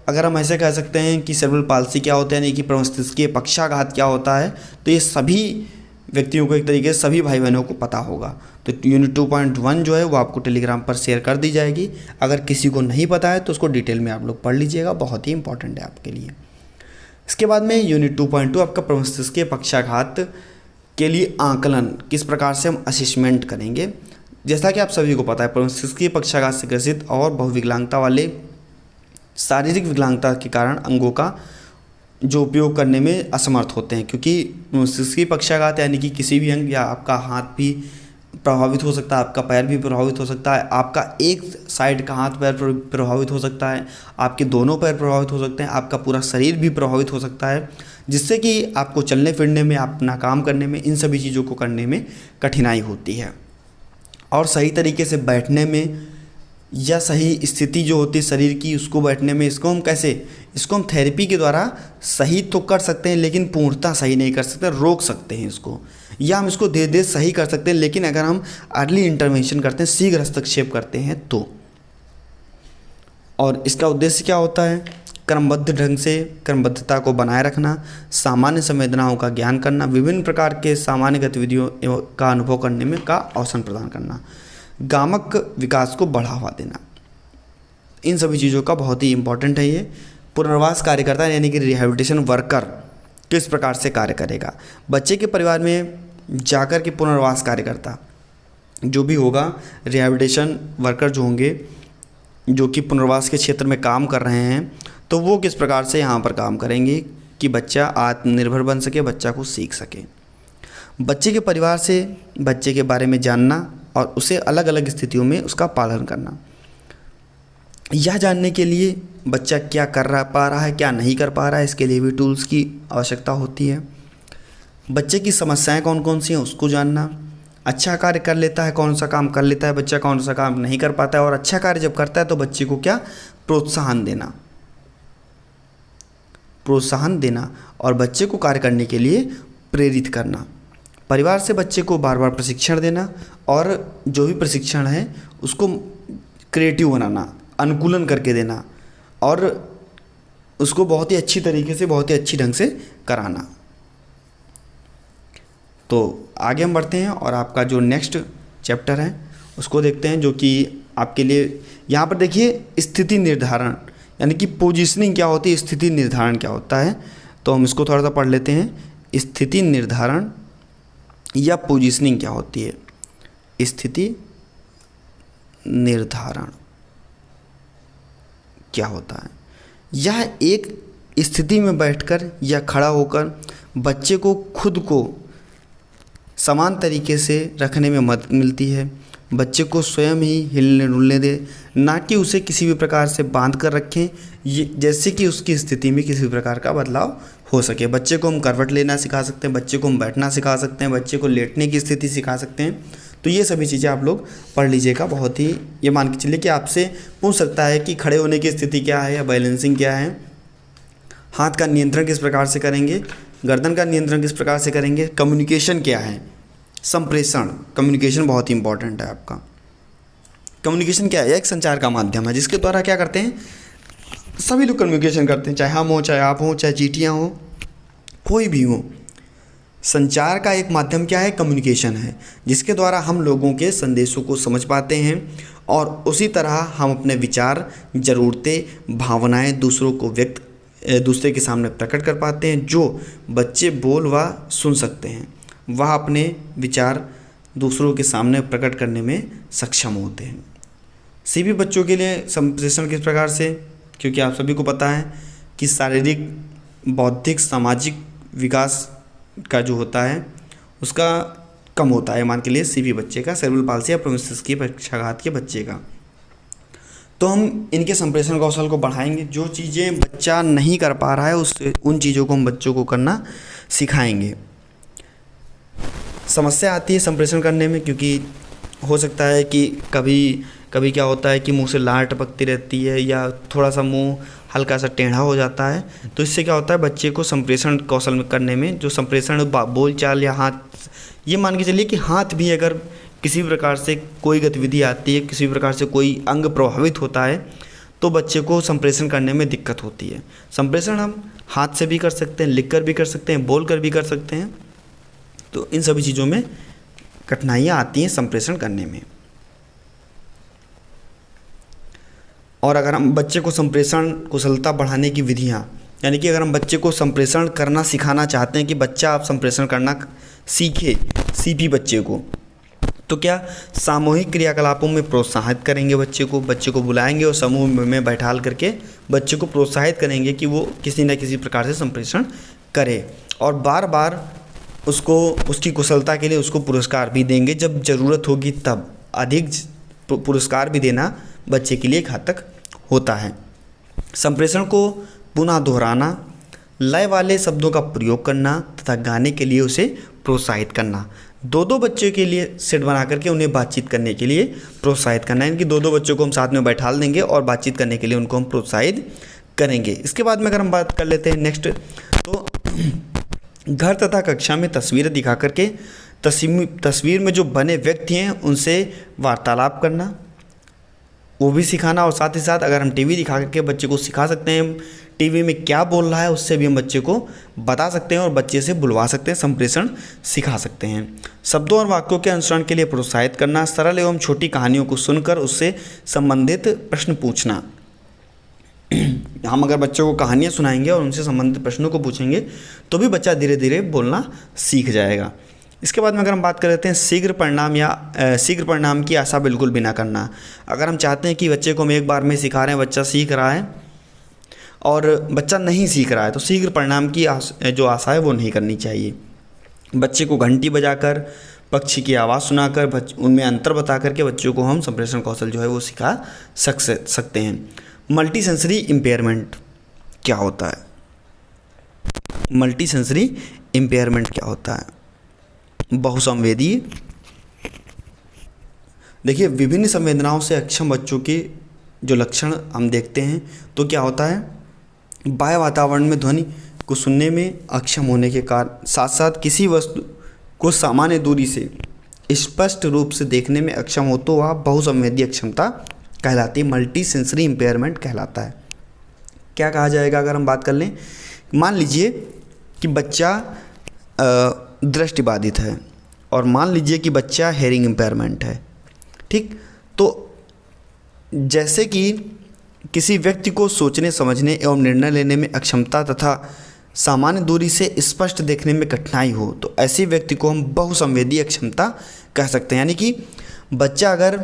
अगर हम ऐसे कह सकते हैं कि सेरेब्रल पाल्सी क्या होता है, यानी कि प्रमस्तिष्कीय पक्षाघात क्या होता है, तो ये सभी व्यक्तियों को एक तरीके से सभी भाई बहनों को पता होगा। तो यूनिट 2.1 जो है वो आपको टेलीग्राम पर शेयर कर दी जाएगी। अगर किसी को नहीं पता है तो उसको डिटेल में आप लोग पढ़ लीजिएगा, बहुत ही इंपॉर्टेंट है आपके लिए। इसके बाद में यूनिट 2.2 आपका प्रमस्तिष्कीय पक्षाघात के लिए आकलन, किस प्रकार से हम असेसमेंट करेंगे। जैसा कि आप सभी को पता है, प्रमस्तिष्कीय पक्षाघात से ग्रसित और बहुविकलांगता वाले शारीरिक विकलांगता के कारण अंगों का जो उपयोग करने में असमर्थ होते हैं, क्योंकि प्रमस्तिष्कीय पक्षाघात यानी कि किसी भी अंग, या आपका हाथ भी प्रभावित हो सकता है, आपका पैर भी प्रभावित हो सकता है, आपका एक साइड का हाथ पैर प्रभावित हो सकता है, आपके दोनों पैर प्रभावित हो सकते हैं, आपका पूरा शरीर भी प्रभावित हो सकता है, जिससे कि आपको चलने फिरने में, अपना काम करने में, इन सभी चीज़ों को करने में कठिनाई होती है। और सही तरीके से बैठने में, या सही स्थिति जो होती है शरीर की उसको बैठने में, इसको हम थेरेपी के द्वारा सही तो कर सकते हैं, लेकिन पूर्णतः सही नहीं कर सकते, रोक सकते हैं इसको, या हम इसको धीरे धीरे सही कर सकते हैं, लेकिन अगर हम अर्ली इंटरवेंशन करते हैं, शीघ्र हस्तक्षेप करते हैं तो। और इसका उद्देश्य क्या होता है? क्रमबद्ध ढंग से क्रमबद्धता को बनाए रखना, सामान्य संवेदनाओं का ज्ञान करना, विभिन्न प्रकार के सामान्य गतिविधियों का अनुभव करने में का अवसर प्रदान करना, गामक विकास को बढ़ावा देना, इन सभी चीज़ों का बहुत ही इंपॉर्टेंट है ये। पुनर्वास कार्यकर्ता यानी कि रिहैबिलिटेशन वर्कर किस प्रकार से कार्य करेगा? बच्चे के परिवार में जाकर के पुनर्वास कार्यकर्ता जो भी होगा, रिहैबिलिटेशन वर्कर जो होंगे जो कि पुनर्वास के क्षेत्र में काम कर रहे हैं, तो वो किस प्रकार से यहाँ पर काम करेंगे कि बच्चा आत्मनिर्भर बन सके, बच्चा को सीख सके। बच्चे के परिवार से बच्चे के बारे में जानना और उसे अलग अलग स्थितियों में उसका पालन करना। यह जानने के लिए बच्चा क्या पा रहा है, क्या नहीं कर पा रहा है, इसके लिए भी टूल्स की आवश्यकता होती है। बच्चे की समस्याएं कौन कौन सी हैं उसको जानना। अच्छा कार्य कर लेता है, कौन सा काम कर लेता है बच्चा, कौन सा काम नहीं कर पाता है, और अच्छा कार्य जब करता है तो बच्चे को क्या प्रोत्साहन देना और बच्चे को कार्य करने के लिए प्रेरित करना। परिवार से बच्चे को बार बार प्रशिक्षण देना और जो भी प्रशिक्षण है उसको क्रिएटिव बनाना, अनुकूलन करके देना और उसको बहुत ही अच्छी तरीके से, बहुत ही अच्छी ढंग से कराना। तो आगे हम बढ़ते हैं और आपका जो नेक्स्ट चैप्टर है उसको देखते हैं, जो कि आपके लिए यहाँ पर देखिए स्थिति निर्धारण, यानी कि पोजीशनिंग क्या होती है, स्थिति निर्धारण क्या होता है। तो हम इसको थोड़ा सा पढ़ लेते हैं। स्थिति निर्धारण या पोजीशनिंग क्या होती है। स्थिति निर्धारण क्या होता है? यह एक स्थिति में बैठकर या खड़ा होकर बच्चे को खुद को समान तरीके से रखने में मदद मिलती है। बच्चे को स्वयं ही हिलने डुलने दे, ना कि उसे किसी भी प्रकार से बांध कर रखें, ये जैसे कि उसकी स्थिति में किसी भी प्रकार का बदलाव हो सके। बच्चे को हम करवट लेना सिखा सकते हैं, बच्चे को हम बैठना सिखा सकते हैं, बच्चे को लेटने की स्थिति सिखा सकते हैं। तो ये सभी चीज़ें आप लोग पढ़ लीजिएगा। बहुत ही ये मान के चलिए कि आपसे पूछ सकता है कि खड़े होने की स्थिति क्या है या बैलेंसिंग क्या है, हाथ का नियंत्रण किस प्रकार से करेंगे, गर्दन का नियंत्रण किस प्रकार से करेंगे, कम्युनिकेशन क्या है, संप्रेषण, कम्युनिकेशन बहुत ही इंपॉर्टेंट है आपका। कम्युनिकेशन क्या है? एक संचार का माध्यम है जिसके द्वारा क्या करते हैं, सभी लोग कम्युनिकेशन करते हैं, चाहे हम हो, चाहे आप हो, चाहे चींटियाँ हो, कोई भी हो। संचार का एक माध्यम क्या है? कम्युनिकेशन है, जिसके द्वारा हम लोगों के संदेशों को समझ पाते हैं और उसी तरह हम अपने विचार, ज़रूरतें, भावनाएं दूसरे के सामने प्रकट कर पाते हैं। जो बच्चे बोल व सुन सकते हैं वह अपने विचार दूसरों के सामने प्रकट करने में सक्षम होते हैं। सभी बच्चों के लिए संप्रेषण किस प्रकार से, क्योंकि आप सभी को पता है कि शारीरिक, बौद्धिक, सामाजिक विकास का जो होता है उसका कम होता है। मान के लिए सीबी बच्चे का, सेरेब्रल पाल्सी या मस्तिष्क पक्षाघात के बच्चे का। तो हम इनके संप्रेषण कौशल को बढ़ाएंगे। जो चीज़ें बच्चा नहीं कर पा रहा है उन चीज़ों को हम बच्चों को करना सिखाएंगे। समस्या आती है संप्रेषण करने में, क्योंकि हो सकता है कि कभी क्या होता है कि मुंह से लार टपकती रहती है या थोड़ा सा मुंह हल्का सा टेढ़ा हो जाता है। तो इससे क्या होता है, बच्चे को संप्रेषण कौशल में करने में जो संप्रेषण बोलचाल या हाथ, ये मान के चलिए कि हाथ भी अगर किसी भी प्रकार से कोई गतिविधि आती है, किसी भी प्रकार से कोई अंग प्रभावित होता है तो बच्चे को संप्रेषण करने में दिक्कत होती है। संप्रेषण हम हाथ से भी कर सकते हैं, लिख कर भी कर सकते हैं, बोल कर भी कर सकते हैं। तो इन सभी चीज़ों में कठिनाइयाँ आती हैं संप्रेषण करने में। और अगर हम बच्चे को संप्रेषण कुशलता बढ़ाने की विधियाँ, यानी कि अगर हम बच्चे को संप्रेषण करना सिखाना चाहते हैं कि बच्चा आप संप्रेषण करना सीखे, सीपी बच्चे को, तो क्या सामूहिक क्रियाकलापों में प्रोत्साहित करेंगे बच्चे को बुलाएंगे और समूह में बैठाल करके बच्चे को प्रोत्साहित करेंगे कि वो किसी न किसी प्रकार से संप्रेषण करे, और बार बार उसको उसकी कुशलता के लिए उसको पुरस्कार भी देंगे। जब ज़रूरत होगी तब अधिक पुरस्कार भी देना बच्चे के लिए घातक होता है। संप्रेषण को पुनः दोहराना, लय वाले शब्दों का प्रयोग करना तथा गाने के लिए उसे प्रोत्साहित करना। दो बच्चों के लिए सेट बना करके उन्हें बातचीत करने के लिए प्रोत्साहित करना, यानी कि दो बच्चों को हम साथ में बैठाल देंगे और बातचीत करने के लिए उनको हम प्रोत्साहित करेंगे। इसके बाद में अगर हम बात कर लेते हैं नेक्स्ट, तो घर तथा कक्षा में तस्वीरें दिखा करके तस्वीर में जो बने व्यक्ति हैं उनसे वार्तालाप करना, वो भी सिखाना। और साथ ही साथ अगर हम टीवी दिखा करके बच्चे को सिखा सकते हैं टीवी में क्या बोल रहा है, उससे भी हम बच्चे को बता सकते हैं और बच्चे से बुलवा सकते हैं, संप्रेषण सिखा सकते हैं। शब्दों और वाक्यों के अनुसरण के लिए प्रोत्साहित करना, सरल एवं छोटी कहानियों को सुनकर उससे संबंधित प्रश्न पूछना। हम अगर बच्चों को कहानियाँ सुनाएंगे और उनसे संबंधित प्रश्नों को पूछेंगे तो भी बच्चा धीरे धीरे बोलना सीख जाएगा। इसके बाद में अगर हम बात कर लेते हैं शीघ्र परिणाम या शीघ्र परिणाम की आशा बिल्कुल भी ना करना। अगर हम चाहते हैं कि बच्चे को हम एक बार में सिखा रहे हैं, बच्चा सीख रहा है और बच्चा नहीं सीख रहा है, तो शीघ्र परिणाम की जो आशा है वो नहीं करनी चाहिए। बच्चे को घंटी बजाकर, पक्षी की आवाज़ सुनाकर, उनमें अंतर बता करके बच्चों को हम संप्रेषण कौशल जो है वो सिखा सकते हैं। मल्टी सेंसरी इम्पेयरमेंट क्या होता है? मल्टी सेंसरी इम्पेयरमेंट क्या होता है? बहुसंवेदी। देखिए, विभिन्न संवेदनाओं से अक्षम बच्चों के जो लक्षण हम देखते हैं तो क्या होता है, बाह्य वातावरण में ध्वनि को सुनने में अक्षम होने के कारण, साथ साथ किसी वस्तु को सामान्य दूरी से स्पष्ट रूप से देखने में अक्षम हो तो वह बहुसंवेदी अक्षमता कहलाती है, मल्टी सेंसरी इम्पेयरमेंट कहलाता है। क्या कहा जाएगा अगर हम बात कर लें, मान लीजिए कि बच्चा दृष्टिबाधित है और मान लीजिए कि बच्चा हेयरिंग इम्पेयरमेंट है, ठीक। तो जैसे कि किसी व्यक्ति को सोचने, समझने एवं निर्णय लेने में अक्षमता तथा सामान्य दूरी से स्पष्ट देखने में कठिनाई हो, तो ऐसे व्यक्ति को हम बहुसंवेदी अक्षमता कह सकते हैं। यानी कि बच्चा अगर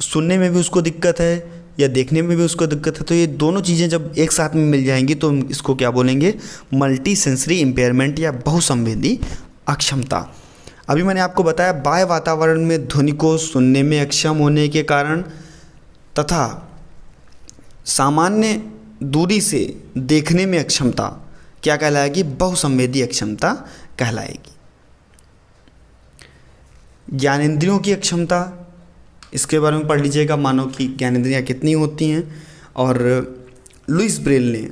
सुनने में भी उसको दिक्कत है या देखने में भी उसको दिक्कत है, तो ये दोनों चीज़ें जब एक साथ में मिल जाएंगी तो हम इसको क्या बोलेंगे, मल्टी सेंसरी इम्पेयरमेंट या बहुसंवेदी अक्षमता। अभी मैंने आपको बताया बाह्य वातावरण में ध्वनि को सुनने में अक्षम होने के कारण तथा सामान्य दूरी से देखने में अक्षमता क्या कहलाएगी, बहुसंवेदी अक्षमता कहलाएगी। ज्ञानेंद्रियों की अक्षमता, इसके बारे में पढ़ लीजिएगा, मानव की ज्ञानेंद्रियाँ कितनी होती हैं। और लुईस ब्रेल ने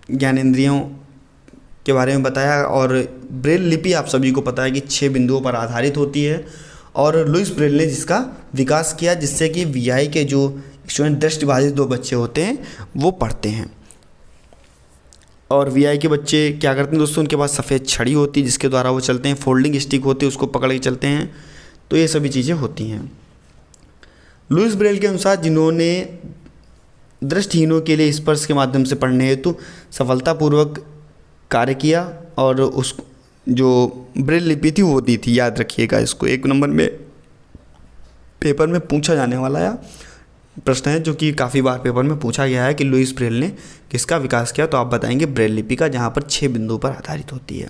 ज्ञानेंद्रियों के बारे में बताया और ब्रेल लिपि आप सभी को पता है कि 6 बिंदुओं पर आधारित होती है और लुईस ब्रेल ने जिसका विकास किया, जिससे कि वीआई के जो स्टूडेंट दृष्टिबाधित 2 बच्चे होते हैं वो पढ़ते हैं। और वीआई के बच्चे क्या करते हैं दोस्तों, उनके पास सफ़ेद छड़ी होती है जिसके द्वारा वो चलते हैं, फोल्डिंग स्टिक होती है उसको पकड़ के चलते हैं, तो ये सभी चीज़ें होती हैं। लुईस ब्रेल के अनुसार जिन्होंने दृष्टिहीनों के लिए स्पर्श के माध्यम से पढ़ने हेतु सफलतापूर्वक कार्य किया और उस जो ब्रेल लिपि थी वो दी थी, याद रखिएगा इसको, 1 नंबर में पेपर में पूछा जाने वाला या प्रश्न है जो कि काफ़ी बार पेपर में पूछा गया है कि लुईस ब्रेल ने किसका विकास किया, तो आप बताएंगे ब्रेल लिपि का, जहाँ पर 6 बिंदुओं पर आधारित होती है।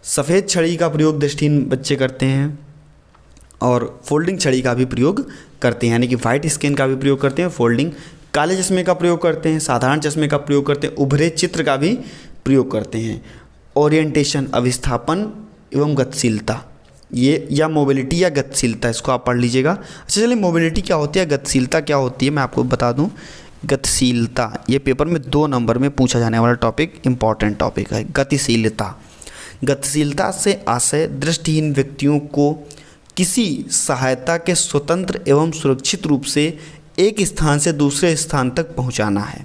सफ़ेद छड़ी का प्रयोग दृष्टिहीन बच्चे करते हैं और फोल्डिंग छड़ी का भी प्रयोग करते हैं, यानी कि वाइट स्केल का भी प्रयोग करते हैं, फोल्डिंग, काले चश्मे का प्रयोग करते हैं, साधारण चश्मे का प्रयोग करते हैं, उभरे चित्र का भी प्रयोग करते हैं। ओरिएंटेशन, अविस्थापन एवं गतिशीलता, ये या मोबिलिटी या गतिशीलता, इसको आप पढ़ लीजिएगा। अच्छा चलिए, मोबिलिटी क्या होती है, गतिशीलता क्या होती है, मैं आपको बता दूं। गतिशीलता ये पेपर में 2 नंबर में पूछा जाने वाला टॉपिक, इंपॉर्टेंट टॉपिक है, गतिशीलता। गतिशीलता से आशय दृष्टिहीन व्यक्तियों को किसी सहायता के स्वतंत्र एवं सुरक्षित रूप से एक स्थान से दूसरे स्थान तक पहुंचाना है।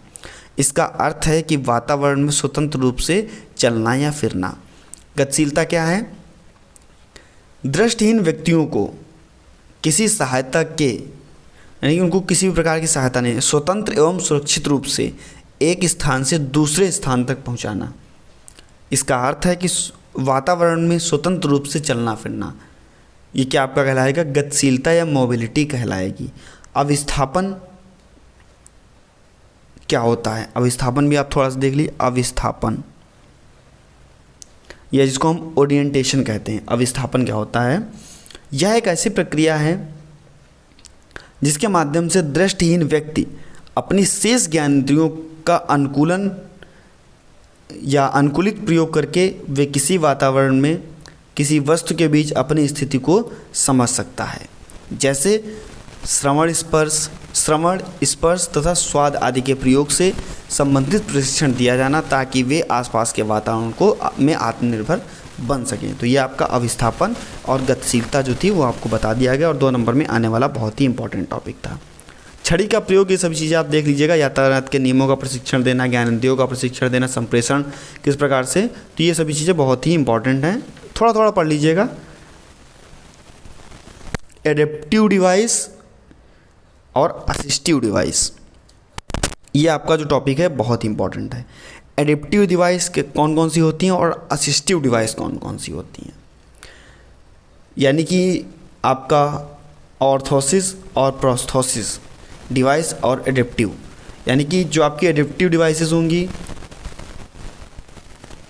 इसका अर्थ है कि वातावरण में स्वतंत्र रूप से चलना या फिरना। गतिशीलता क्या है, दृष्टिहीन व्यक्तियों को किसी सहायता के, यानी कि उनको किसी भी प्रकार की सहायता नहीं, स्वतंत्र एवं सुरक्षित रूप से एक स्थान से दूसरे स्थान तक पहुंचाना। इसका अर्थ है कि वातावरण में स्वतंत्र रूप से चलना फिरना, ये क्या आपका कहलाएगा, गतिशीलता या मोबिलिटी कहलाएगी। अविस्थापन क्या होता है, अविस्थापन भी आप थोड़ा सा देख लीजिए। अविस्थापन या जिसको हम ओरिएंटेशन कहते हैं, अविस्थापन क्या होता है, यह एक ऐसी प्रक्रिया है जिसके माध्यम से दृष्टिहीन व्यक्ति अपनी शेष ज्ञानेंद्रियों का अनुकूलन या अनुकूलित प्रयोग करके वे किसी वातावरण में किसी वस्तु के बीच अपनी स्थिति को समझ सकता है। जैसे श्रवण, स्पर्श तथा स्वाद आदि के प्रयोग से संबंधित प्रशिक्षण दिया जाना, ताकि वे आसपास के वातावरण को में आत्मनिर्भर बन सकें। तो ये आपका अविस्थापन और गतिशीलता जो थी वो आपको बता दिया गया और 2 नंबर में आने वाला बहुत ही इंपॉर्टेंट टॉपिक था। छड़ी का प्रयोग, ये सभी चीज़ें आप देख लीजिएगा, यातायात के नियमों का प्रशिक्षण देना, ज्ञानेंद्रियों का प्रशिक्षण देना, संप्रेषण किस प्रकार से, तो ये सभी चीज़ें बहुत ही इंपॉर्टेंट हैं, थोड़ा थोड़ा पढ़ लीजिएगा। एडेप्टिव डिवाइस और असिस्टिव डिवाइस, ये आपका जो टॉपिक है बहुत इंपॉर्टेंट है। एडेप्टिव डिवाइस कौन कौन सी होती हैं और असिस्टिव डिवाइस कौन कौन सी होती हैं। यानी कि आपका ऑर्थोसिस और प्रोस्थोसिस डिवाइस और एडेप्टिव, यानी कि जो आपकी एडेप्टिव डिवाइसेस होंगी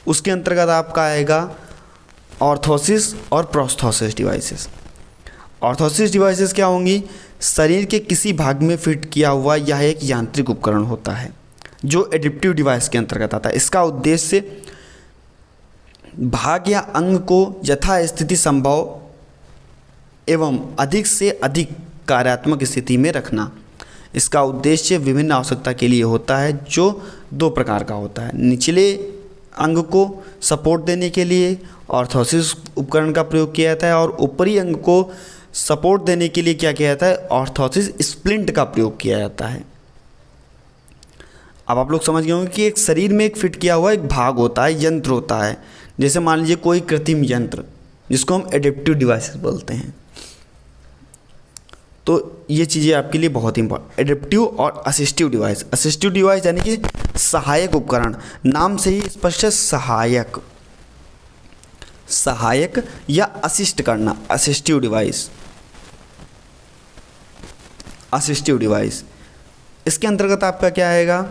उसके अंतर्गत आपका आएगा ऑर्थोसिस और प्रोस्थोसिस डिवाइसेस। ऑर्थोसिस डिवाइसेस क्या होंगी? शरीर के किसी भाग में फिट किया हुआ यह एक यांत्रिक उपकरण होता है जो एडेप्टिव डिवाइस के अंतर्गत आता है। इसका उद्देश्य भाग या अंग को यथास्थिति संभव एवं अधिक से अधिक कार्यात्मक स्थिति में रखना। इसका उद्देश्य विभिन्न आवश्यकता के लिए होता है जो 2 प्रकार का होता है। निचले अंग को सपोर्ट देने के लिए ऑर्थोसिस उपकरण का प्रयोग किया जाता है और ऊपरी अंग को सपोर्ट देने के लिए क्या किया जाता है? ऑर्थोसिस स्प्लिंट का प्रयोग किया जाता है। अब आप लोग समझ गए होंगे कि एक शरीर में एक फिट किया हुआ एक भाग होता है, यंत्र होता है। जैसे मान लीजिए कोई कृत्रिम यंत्र जिसको हम एडेप्टिव डिवाइसेस बोलते हैं। तो ये चीज़ें आपके लिए बहुत इंपॉर्टेंट। एडेप्टिव और असिस्टिव डिवाइस। असिस्टिव डिवाइस यानी कि सहायक उपकरण, नाम से ही स्पष्ट है, सहायक, सहायक या असिस्ट करना। असिस्टिव डिवाइस, असिस्टिव डिवाइस इसके अंतर्गत आपका क्या आएगा?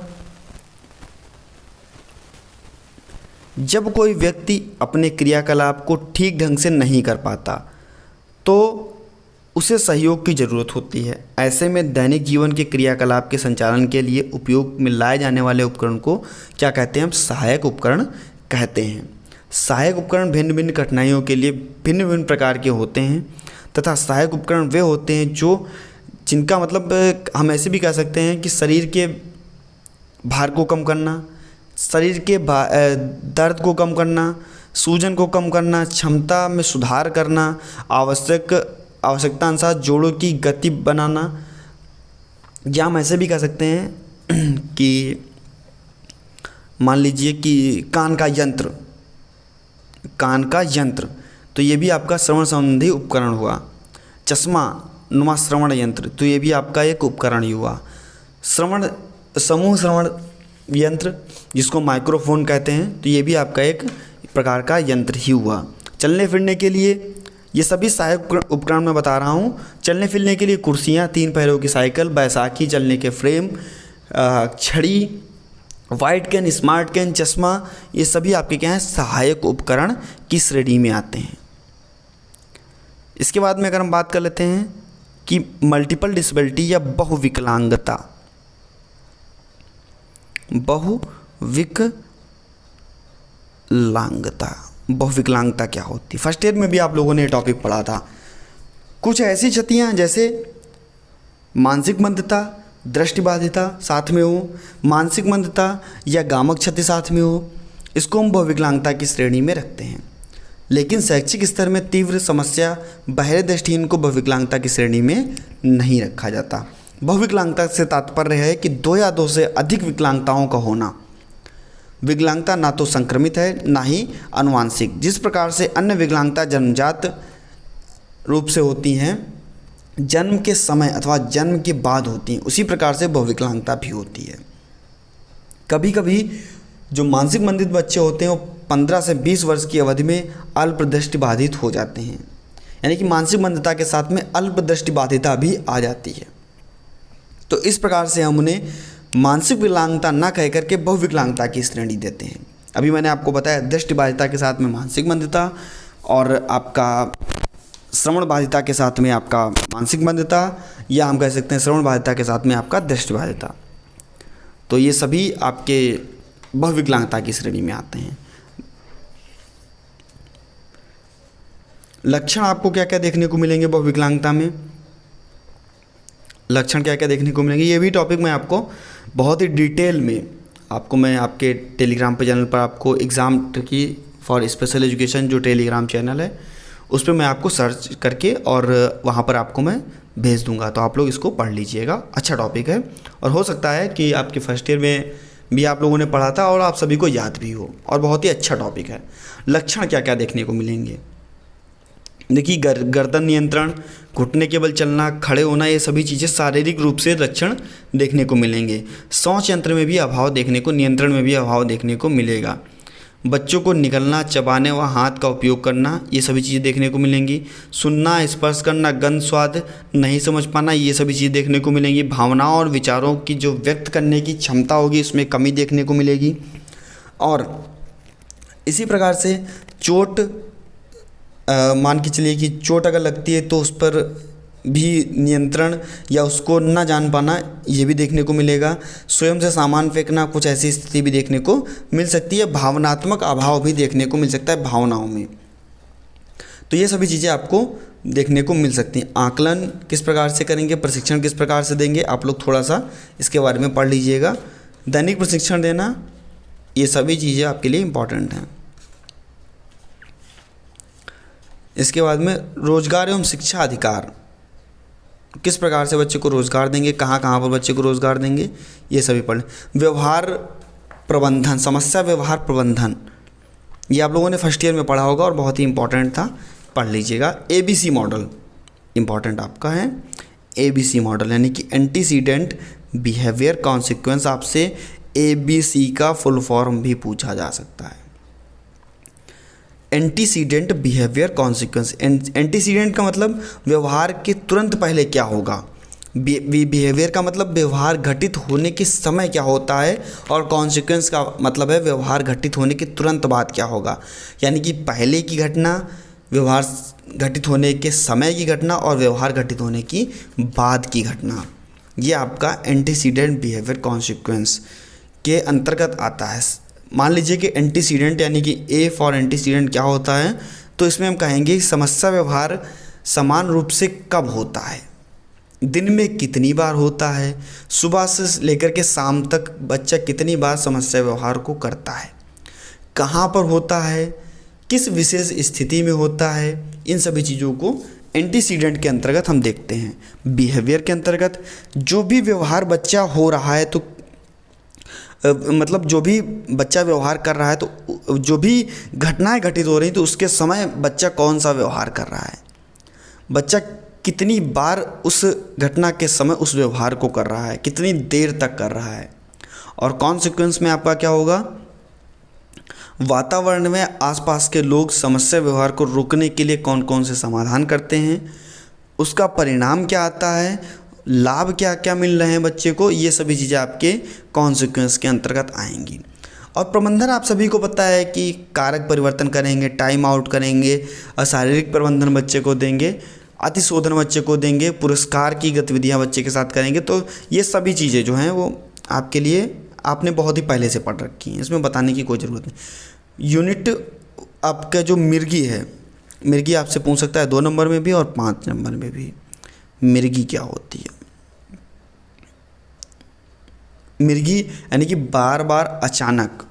जब कोई व्यक्ति अपने क्रियाकलाप को ठीक ढंग से नहीं कर पाता तो उसे सहयोग की ज़रूरत होती है। ऐसे में दैनिक जीवन के क्रियाकलाप के संचालन के लिए उपयोग में लाए जाने वाले उपकरण को क्या कहते हैं? हम सहायक उपकरण कहते हैं। सहायक उपकरण भिन्न भिन्न कठिनाइयों के लिए भिन्न भिन्न प्रकार के होते हैं तथा सहायक उपकरण वे होते हैं जो जिनका मतलब हम ऐसे भी कह सकते हैं कि शरीर के भार को कम करना, शरीर के दर्द को कम करना, सूजन को कम करना, क्षमता में सुधार करना, आवश्यकता अनुसार जोड़ों की गति बनाना। या हम ऐसे भी कह सकते हैं कि मान लीजिए कि कान का यंत्र, कान का यंत्र, तो ये भी आपका श्रवण संबंधी उपकरण हुआ। चश्मा नुमा श्रवण यंत्र, तो ये भी आपका एक उपकरण ही हुआ। श्रवण समूह श्रवण यंत्र जिसको माइक्रोफोन कहते हैं, तो ये भी आपका एक प्रकार का यंत्र ही हुआ। चलने फिरने के लिए ये सभी सहायक उपकरण मैं बता रहा हूँ। चलने फिरने के लिए कुर्सियाँ, 3 पैरों की साइकिल, बैसाखी, चलने के फ्रेम, छड़ी, वाइट कैन, स्मार्ट कैन, चश्मा, ये सभी आपके क्या हैं? सहायक उपकरण की श्रेणी में आते हैं। इसके बाद में अगर हम बात कर लेते हैं कि मल्टीपल डिसेबिलिटी या बहुविकलांगता, बहुविकलांगता क्या होती है? फर्स्ट ईयर में भी आप लोगों ने ये टॉपिक पढ़ा था। कुछ ऐसी क्षतियाँ जैसे मानसिक मंदता, दृष्टिबाधिता साथ में हो, मानसिक मंदता या गामक क्षति साथ में हो, इसको हम बहुविकलांगता की श्रेणी में रखते हैं। लेकिन शैक्षिक स्तर में तीव्र समस्या बहरे दृष्टिहीन को बहुविकलांगता की श्रेणी में नहीं रखा जाता। बहुविकलांगता से तात्पर्य है कि 2 या 2 से अधिक विकलांगताओं का होना। विकलांगता ना तो संक्रमित है ना ही आनुवांशिक। जिस प्रकार से अन्य विकलांगता जन्मजात रूप से होती हैं, जन्म के समय अथवा जन्म के बाद होती हैं, उसी प्रकार से बहुविकलांगता भी होती है। कभी कभी जो मानसिक मंदित बच्चे होते हैं वो 15 से 20 वर्ष की अवधि में अल्पदृष्टि बाधित हो जाते हैं, यानी कि मानसिक मंदता के साथ में अल्पदृष्टि बाधिता भी आ जाती है। तो इस प्रकार से हम उन्हें मानसिक विकलांगता ना कह करके बहुविकलांगता की श्रेणी देते हैं। अभी मैंने आपको बताया दृष्टि बाधिता के साथ में मानसिक मंदता और आपका श्रवण बाधिता के साथ में आपका मानसिक मंदता, या हम कह सकते हैं श्रवण बाधिता के साथ में आपका दृष्टि बाधिता। तो ये सभी आपके बहुविकलांगता की श्रेणी में आते हैं। लक्षण आपको क्या क्या देखने को मिलेंगे बहुविकलांगता में? लक्षण क्या क्या देखने को मिलेंगे, ये भी टॉपिक मैं आपको बहुत ही डिटेल में मैं आपके टेलीग्राम पे चैनल पर आपको एग्ज़ाम की फॉर स्पेशल एजुकेशन जो टेलीग्राम चैनल है उस पर मैं आपको सर्च करके और वहाँ पर आपको मैं भेज दूँगा। तो आप लोग इसको पढ़ लीजिएगा, अच्छा टॉपिक है और हो सकता है कि आपके फर्स्ट ईयर में भी आप लोगों ने पढ़ा था और आप सभी को याद भी हो, और बहुत ही अच्छा टॉपिक है। लक्षण क्या क्या देखने को मिलेंगे? देखिए गर्दन नियंत्रण, घुटने के बल चलना, खड़े होना, ये सभी चीज़ें शारीरिक रूप से लक्षण देखने को मिलेंगे। सांस यंत्र में भी अभाव देखने को, नियंत्रण में भी अभाव देखने को मिलेगा। बच्चों को निगलना, चबाने व हाथ का उपयोग करना, ये सभी चीज़ें देखने को मिलेंगी। सुनना, स्पर्श करना, गंध स्वाद नहीं समझ पाना, ये सभी चीज़ें देखने को मिलेंगी। भावनाओं और विचारों की जो व्यक्त करने की क्षमता होगी इसमें कमी देखने को मिलेगी। और इसी प्रकार से चोट, मान के चलिए कि चोट अगर लगती है तो उस पर भी नियंत्रण या उसको न जान पाना, ये भी देखने को मिलेगा। स्वयं से सामान फेंकना, कुछ ऐसी स्थिति भी देखने को मिल सकती है। भावनात्मक अभाव भी देखने को मिल सकता है भावनाओं में। तो ये सभी चीज़ें आपको देखने को मिल सकती हैं। आकलन किस प्रकार से करेंगे, प्रशिक्षण किस प्रकार से देंगे, आप लोग थोड़ा सा इसके बारे में पढ़ लीजिएगा। दैनिक प्रशिक्षण देना, ये सभी चीज़ें आपके लिए इम्पॉर्टेंट हैं। इसके बाद में रोजगार एवं शिक्षा अधिकार, किस प्रकार से बच्चे को रोज़गार देंगे, कहाँ कहाँ पर बच्चे को रोज़गार देंगे, ये सभी पढ़ लें। व्यवहार प्रबंधन, समस्या व्यवहार प्रबंधन, ये आप लोगों ने फर्स्ट ईयर में पढ़ा होगा और बहुत ही इंपॉर्टेंट था, पढ़ लीजिएगा। ABC मॉडल इंपॉर्टेंट आपका है। ABC मॉडल यानी कि एंटीसीडेंट बिहेवियर कॉन्सिक्वेंस, आपसे ABC का फुल फॉर्म भी पूछा जा सकता है। एंटीसीडेंट बिहेवियर कॉन्सिक्वेंस, एंटीसीडेंट का मतलब व्यवहार के तुरंत पहले क्या होगा, बिहेवियर का मतलब व्यवहार घटित होने के समय क्या होता है, और कॉन्सिक्वेंस का मतलब है व्यवहार घटित होने के तुरंत बाद क्या होगा। यानी कि पहले की घटना, व्यवहार घटित होने के समय की घटना और व्यवहार घटित होने की बाद की घटना, ये आपका एंटीसीडेंट बिहेवियर कॉन्सिक्वेंस के अंतर्गत आता है। मान लीजिए कि एंटीसीडेंट यानी कि A फॉर एंटीसीडेंट क्या होता है, तो इसमें हम कहेंगे समस्या व्यवहार समान रूप से कब होता है, दिन में कितनी बार होता है, सुबह से लेकर के शाम तक बच्चा कितनी बार समस्या व्यवहार को करता है, कहाँ पर होता है, किस विशेष स्थिति में होता है, इन सभी चीज़ों को एंटीसीडेंट के अंतर्गत हम देखते हैं। बिहेवियर के अंतर्गत जो भी व्यवहार बच्चा हो रहा है, तो मतलब जो भी बच्चा व्यवहार कर रहा है, तो जो भी घटनाएं घटित हो रही तो उसके समय बच्चा कौन सा व्यवहार कर रहा है, बच्चा कितनी बार उस घटना के समय उस व्यवहार को कर रहा है, कितनी देर तक कर रहा है। और कॉन्सिक्वेंस में आपका क्या होगा, वातावरण में आसपास के लोग समस्या व्यवहार को रोकने के लिए कौन कौन से समाधान करते हैं, उसका परिणाम क्या आता है, लाभ क्या क्या मिल रहे हैं बच्चे को, ये सभी चीज़ें आपके कॉन्सिक्वेंस के अंतर्गत आएंगी। और प्रबंधन आप सभी को पता है कि कारक परिवर्तन करेंगे, टाइम आउट करेंगे, शारीरिक प्रबंधन बच्चे को देंगे, अतिशोधन बच्चे को देंगे, पुरस्कार की गतिविधियां बच्चे के साथ करेंगे। तो ये सभी चीज़ें जो हैं वो आपके लिए आपने बहुत ही पहले से पढ़ रखी हैं, इसमें बताने की कोई ज़रूरत नहीं। यूनिट आपका जो मिर्गी है, मिर्गी आपसे पूछ सकता है 2 नंबर में भी और 5 नंबर में भी। मिर्गी क्या होती है, मिर्गी यानी कि बार बार अचानक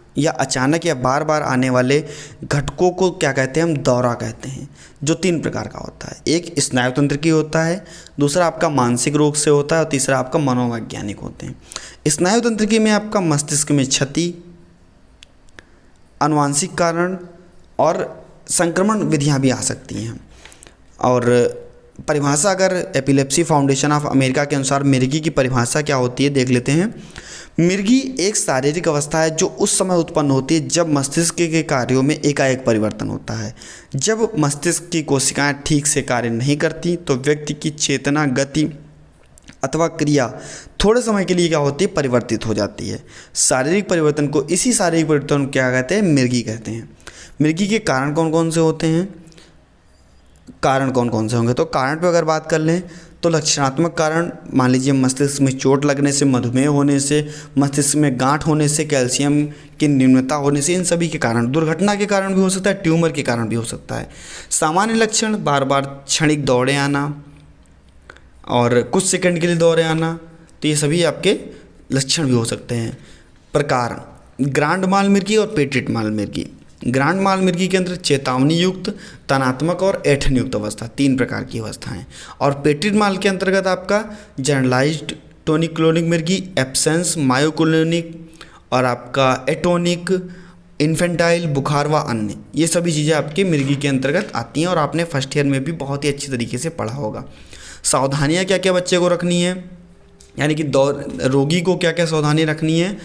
या बार बार आने वाले घटकों को क्या कहते हैं, हम दौरा कहते हैं, जो 3 प्रकार का होता है। एक स्नायुतंत्र की होता है, दूसरा आपका मानसिक रोग से होता है और तीसरा आपका मनोवैज्ञानिक होते हैं। स्नायुतंत्र की में आपका मस्तिष्क में क्षति, अनुवांशिक कारण और संक्रमण विधियां भी आ सकती हैं। और परिभाषा अगर एपिलेप्सी फाउंडेशन ऑफ अमेरिका के अनुसार मिर्गी की परिभाषा क्या होती है देख लेते हैं। मिर्गी एक शारीरिक अवस्था है जो उस समय उत्पन्न होती है जब मस्तिष्क के कार्यों में एकाएक परिवर्तन होता है। जब मस्तिष्क की कोशिकाएं ठीक से कार्य नहीं करती तो व्यक्ति की चेतना, गति अथवा क्रिया थोड़े समय के लिए क्या होती है, परिवर्तित हो जाती है। शारीरिक परिवर्तन को, इसी शारीरिक परिवर्तन को क्या कहते हैं, मिर्गी कहते हैं। मिर्गी के कारण कौन कौन से होते हैं, कारण कौन कौन से होंगे, तो कारण पे अगर बात कर लें तो लक्षणात्मक कारण, मान लीजिए मस्तिष्क में चोट लगने से, मधुमेह होने से, मस्तिष्क में गांठ होने से, कैल्शियम की न्यूनता होने से, इन सभी के कारण, दुर्घटना के कारण भी हो सकता है, ट्यूमर के कारण भी हो सकता है। सामान्य लक्षण, बार बार क्षणिक दौड़े आना और कुछ सेकंड के लिए दौड़े आना, तो ये सभी आपके लक्षण भी हो सकते हैं। प्रकार, ग्रांड माल मिर्गी और पेटिट माल मिर्गी। ग्रांड माल मिर्गी के अंदर चेतावनी युक्त, तनात्मक और ऐठन युक्त अवस्था, 3 प्रकार की अवस्थाएं। और पेटिट माल के अंतर्गत आपका जनरलाइज्ड टोनिक क्लोनिक मिर्गी, एब्सेंस मायोक्लोनिक और आपका एटोनिक, इन्फेंटाइल, बुखार व अन्य, ये सभी चीज़ें आपके मिर्गी के अंतर्गत आती हैं और आपने फर्स्ट ईयर में भी बहुत ही अच्छी तरीके से पढ़ा होगा। सावधानियाँ क्या क्या बच्चे को रखनी है, यानी कि रोगी को क्या क्या सावधानी रखनी है,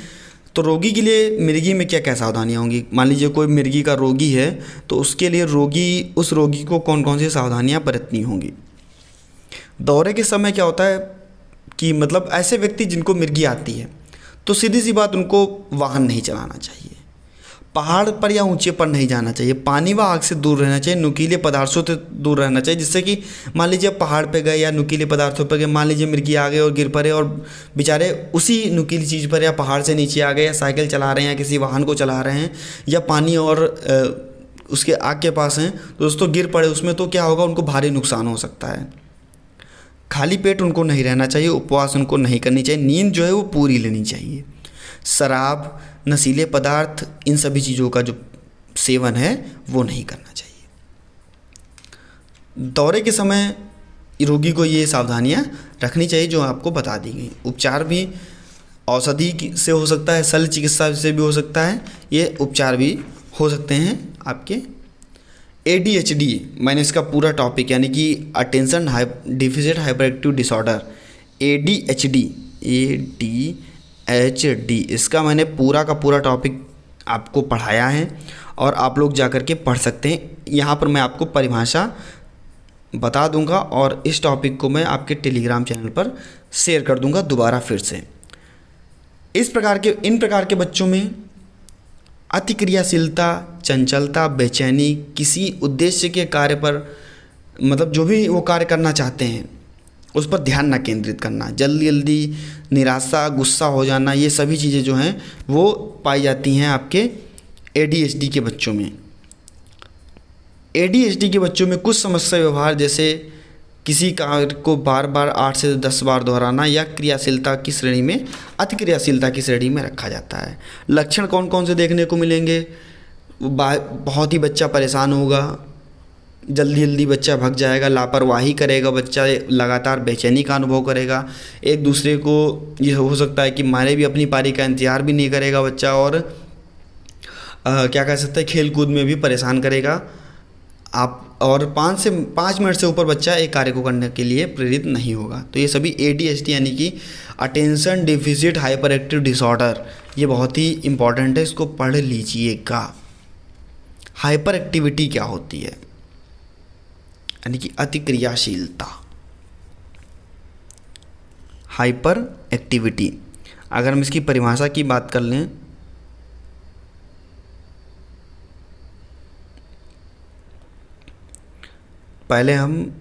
तो रोगी के लिए मिर्गी में क्या क्या सावधानियाँ होंगी? मान लीजिए कोई मिर्गी का रोगी है तो उसके लिए उस रोगी को कौन कौन सी सावधानियाँ बरतनी होंगी? दौरे के समय क्या होता है कि मतलब ऐसे व्यक्ति जिनको मिर्गी आती है तो सीधी सी बात, उनको वाहन नहीं चलाना चाहिए, पहाड़ पर या ऊंचे पर नहीं जाना चाहिए, पानी व आग से दूर रहना चाहिए, नुकीले पदार्थों से दूर रहना चाहिए। जिससे कि मान लीजिए आप पहाड़ पे गए या नुकीले पदार्थों पर गए, मान लीजिए मिर्गी आ गए और गिर पड़े और बेचारे उसी नुकीली चीज़ पर या पहाड़ से नीचे आ गए, या साइकिल चला रहे हैं या किसी वाहन को चला रहे हैं या पानी और उसके आग के पास हैं तो दोस्तों गिर पड़े उसमें, तो क्या होगा, उनको भारी नुकसान हो सकता है। खाली पेट उनको नहीं रहना चाहिए, उपवास उनको नहीं करनी चाहिए, नींद जो है वो पूरी लेनी चाहिए। शराब, नशीले पदार्थ, इन सभी चीज़ों का जो सेवन है वो नहीं करना चाहिए। दौरे के समय रोगी को ये सावधानियां रखनी चाहिए जो आपको बता दी गई। उपचार भी औषधि से हो सकता है, शल्य चिकित्सा से भी हो सकता है, ये उपचार भी हो सकते हैं आपके। ADHD, मैंने इसका पूरा टॉपिक यानी कि attention deficit hyper active disorder, ADHD, इसका मैंने पूरा का पूरा टॉपिक आपको पढ़ाया है और आप लोग जा कर के पढ़ सकते हैं। यहाँ पर मैं आपको परिभाषा बता दूंगा और इस टॉपिक को मैं आपके टेलीग्राम चैनल पर शेयर कर दूंगा दोबारा फिर से। इन प्रकार के बच्चों में अतिक्रियाशीलता, चंचलता, बेचैनी, किसी उद्देश्य के कार्य पर मतलब जो भी वो कार्य करना चाहते हैं उस पर ध्यान ना केंद्रित करना, जल्दी जल्दी निराशा, गुस्सा हो जाना, ये सभी चीज़ें जो हैं वो पाई जाती हैं आपके ADHD के बच्चों में। ADHD के बच्चों में कुछ समस्या व्यवहार, जैसे किसी कार्य को बार बार 8 से 10 बार दोहराना, या क्रियाशीलता की श्रेणी में, अति क्रियाशीलता की श्रेणी में रखा जाता है। लक्षण कौन कौन से देखने को मिलेंगे? बहुत ही बच्चा परेशान होगा, जल्दी जल्दी बच्चा भग जाएगा, लापरवाही करेगा बच्चा, लगातार बेचैनी का अनुभव करेगा, एक दूसरे को ये हो सकता है कि मारे भी अपनी पारी का इंतज़ार भी नहीं करेगा बच्चा, और क्या कह सकते हैं, खेल कूद में भी परेशान करेगा आप, और 5 मिनट से ऊपर बच्चा एक कार्य को करने के लिए प्रेरित नहीं होगा। तो ये सभी ADHD यानी कि attention deficit hyper active disorder, ये बहुत ही इम्पॉर्टेंट है, इसको पढ़ लीजिएगा। हाइपर एक्टिविटी क्या होती है? यानी कि अतिक्रियाशीलता, हाइपर एक्टिविटी। अगर हम इसकी परिभाषा की बात कर लें, पहले हम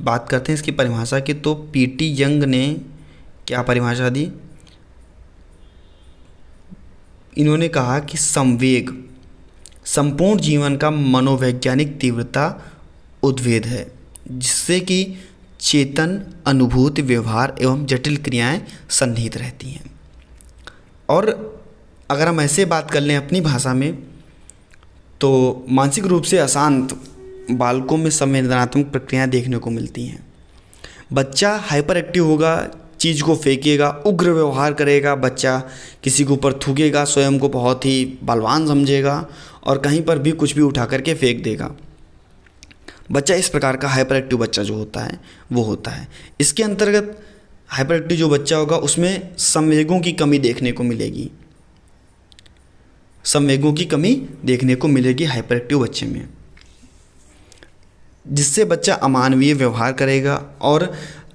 बात करते हैं इसकी परिभाषा की। तो PT यंग ने क्या परिभाषा दी? इन्होंने कहा कि संवेग संपूर्ण जीवन का मनोवैज्ञानिक तीव्रता उद्वेद है, जिससे कि चेतन, अनुभूति, व्यवहार एवं जटिल क्रियाएं सन्निहित रहती हैं। और अगर हम ऐसे बात कर लें अपनी भाषा में, तो मानसिक रूप से अशांत बालकों में संवेदनात्मक प्रक्रियाएं देखने को मिलती हैं। बच्चा हाइपर एक्टिव होगा, चीज़ को फेंकेगा, उग्र व्यवहार करेगा, बच्चा किसी के ऊपर थूकेगा, स्वयं को बहुत ही बलवान समझेगा और कहीं पर भी कुछ भी उठा करके फेंक देगा। बच्चा इस प्रकार का हाइपर एक्टिव बच्चा जो होता है वो होता है। इसके अंतर्गत हाइपर एक्टिव जो बच्चा होगा उसमें संवेगों की कमी देखने को मिलेगी, संवेगों की कमी देखने को मिलेगी हाइपर एक्टिव बच्चे में, जिससे बच्चा अमानवीय व्यवहार करेगा और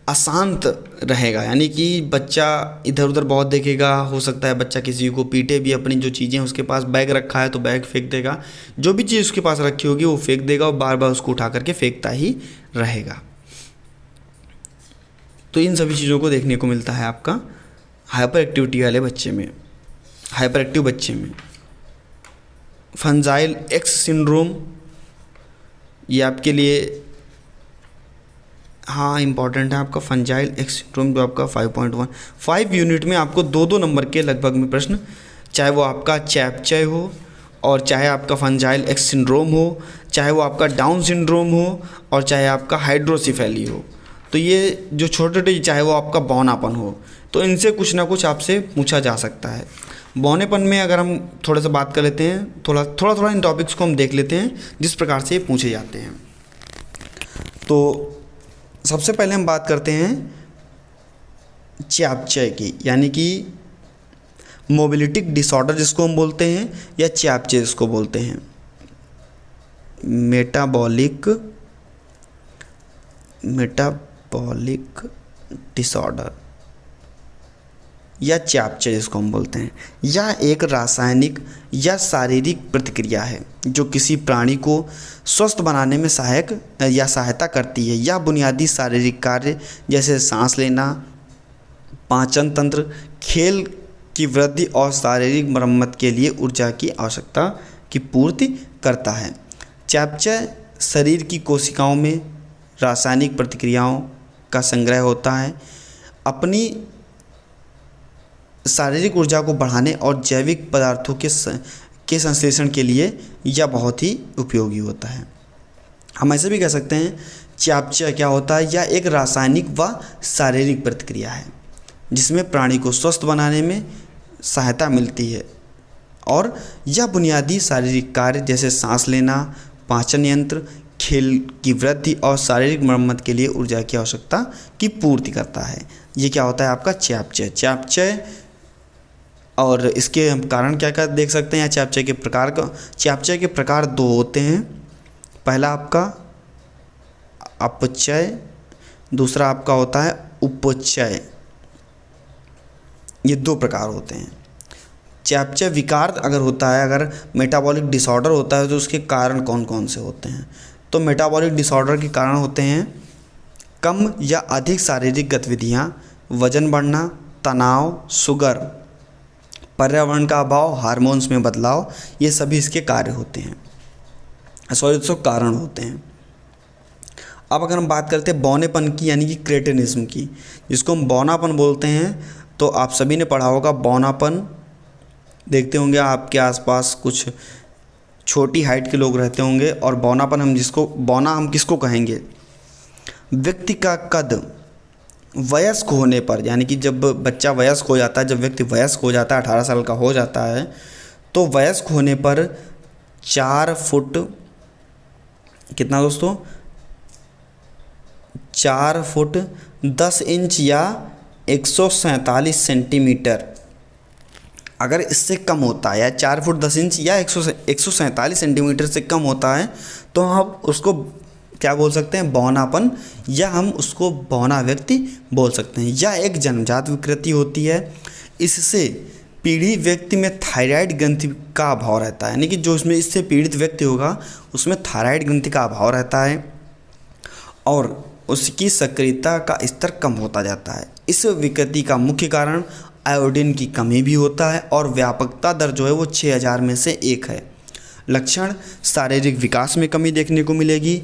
अशांत रहेगा। यानी कि बच्चा इधर उधर बहुत देखेगा, हो सकता है बच्चा किसी को पीटे भी, अपनी जो चीज़ें उसके पास बैग रखा है तो बैग फेंक देगा, जो भी चीज़ उसके पास रखी होगी वो फेंक देगा और बार बार उसको उठा करके फेंकता ही रहेगा। तो इन सभी चीज़ों को देखने को मिलता है आपका हाइपर एक्टिविटी वाले बच्चे में, हाइपर एक्टिव बच्चे में। फंजाइल एक्स सिंड्रोम, ये आपके लिए हाँ इम्पॉर्टेंट है आपका फंजाइल एक्स सिंड्रोम, जो आपका 5 यूनिट में आपको 2 नंबर के लगभग में प्रश्न, चाहे वो आपका चैपचय हो और चाहे आपका फंजाइल एक्स सिंड्रोम हो, चाहे वो आपका डाउन सिंड्रोम हो और चाहे आपका हाइड्रोसिफेली हो। तो ये जो छोटे छोटे, चाहे वो आपका बौनापन हो, तो इनसे कुछ ना कुछ आपसे पूछा जा सकता है। बौनेपन में अगर हम थोड़ा सा बात कर लेते हैं, थोड़ा इन टॉपिक्स को हम देख लेते हैं जिस प्रकार से ये पूछे जाते हैं। तो सबसे पहले हम बात करते हैं चयापचय की, यानी कि मोबिलिटिक डिसऑर्डर जिसको हम बोलते हैं, या च्याप्चे जिसको बोलते हैं, मेटाबॉलिक डिसऑर्डर या च्याप्चे जिसको हम बोलते हैं। यह एक रासायनिक या शारीरिक प्रतिक्रिया है जो किसी प्राणी को स्वस्थ बनाने में सहायता करती है। यह बुनियादी शारीरिक कार्य जैसे सांस लेना, पाचन तंत्र, खेल की वृद्धि और शारीरिक मरम्मत के लिए ऊर्जा की आवश्यकता की पूर्ति करता है। च्याप्चे शरीर की कोशिकाओं में रासायनिक प्रतिक्रियाओं का संग्रह होता है। अपनी शारीरिक ऊर्जा को बढ़ाने और जैविक पदार्थों के संश्लेषण के लिए यह बहुत ही उपयोगी होता है। हम ऐसे भी कह सकते हैं च्याप्चे क्या होता है, यह एक रासायनिक व शारीरिक प्रतिक्रिया है जिसमें प्राणी को स्वस्थ बनाने में सहायता मिलती है और यह बुनियादी शारीरिक कार्य जैसे सांस लेना, पाचन यंत्र, खेल की वृद्धि और शारीरिक मरम्मत के लिए ऊर्जा की आवश्यकता की पूर्ति करता है। ये क्या होता है आपका च्याप्चे। और इसके हम कारण क्या क्या देख सकते हैं च्याप्चे के प्रकार का। च्याप्चे के प्रकार दो होते हैं, पहला आपका अपचय, दूसरा आपका होता है उपचय। ये दो प्रकार होते हैं। च्याप्चे विकार अगर होता है, अगर मेटाबॉलिक डिसऑर्डर होता है तो उसके कारण कौन कौन से होते हैं। तो मेटाबॉलिक डिसऑर्डर के कारण होते हैं कम या अधिक शारीरिक गतिविधियाँ, वजन बढ़ना, तनाव, शुगर, पर्यावरण का अभाव, हार्मोन्स में बदलाव, ये सभी इसके कार्य होते हैं, कारण होते हैं। अब अगर हम बात करते हैं बौनेपन की यानी कि क्रेटिनिज्म की, जिसको हम बौनापन बोलते हैं, तो आप सभी ने पढ़ा होगा बौनापन। देखते होंगे आपके आसपास कुछ छोटी हाइट के लोग रहते होंगे और बौनापन हम किसको कहेंगे, व्यक्ति का कद वयस्क होने पर, यानी कि जब बच्चा वयस्क हो जाता है, जब व्यक्ति वयस्क हो जाता है, 18 साल का हो जाता है, तो वयस्क होने पर 4 फुट कितना दोस्तों, 4 फुट 10 इंच या 147 सेंटीमीटर, अगर इससे कम होता है या 4 फुट 10 इंच या 147 सेंटीमीटर से कम होता है तो हम उसको क्या बोल सकते हैं, बौनापन, या हम उसको बौना व्यक्ति बोल सकते हैं। यह एक जन्मजात विकृति होती है। इससे पीड़ित व्यक्ति में थायराइड ग्रंथि का अभाव रहता है, यानी कि जो इससे पीड़ित व्यक्ति होगा उसमें थायराइड ग्रंथि का अभाव रहता है और उसकी सक्रियता का स्तर कम होता जाता है। इस विकृति का मुख्य कारण आयोडीन की कमी भी होता है और व्यापकता दर जो है वो 6000 में से 1 है। लक्षण, शारीरिक विकास में कमी देखने को मिलेगी,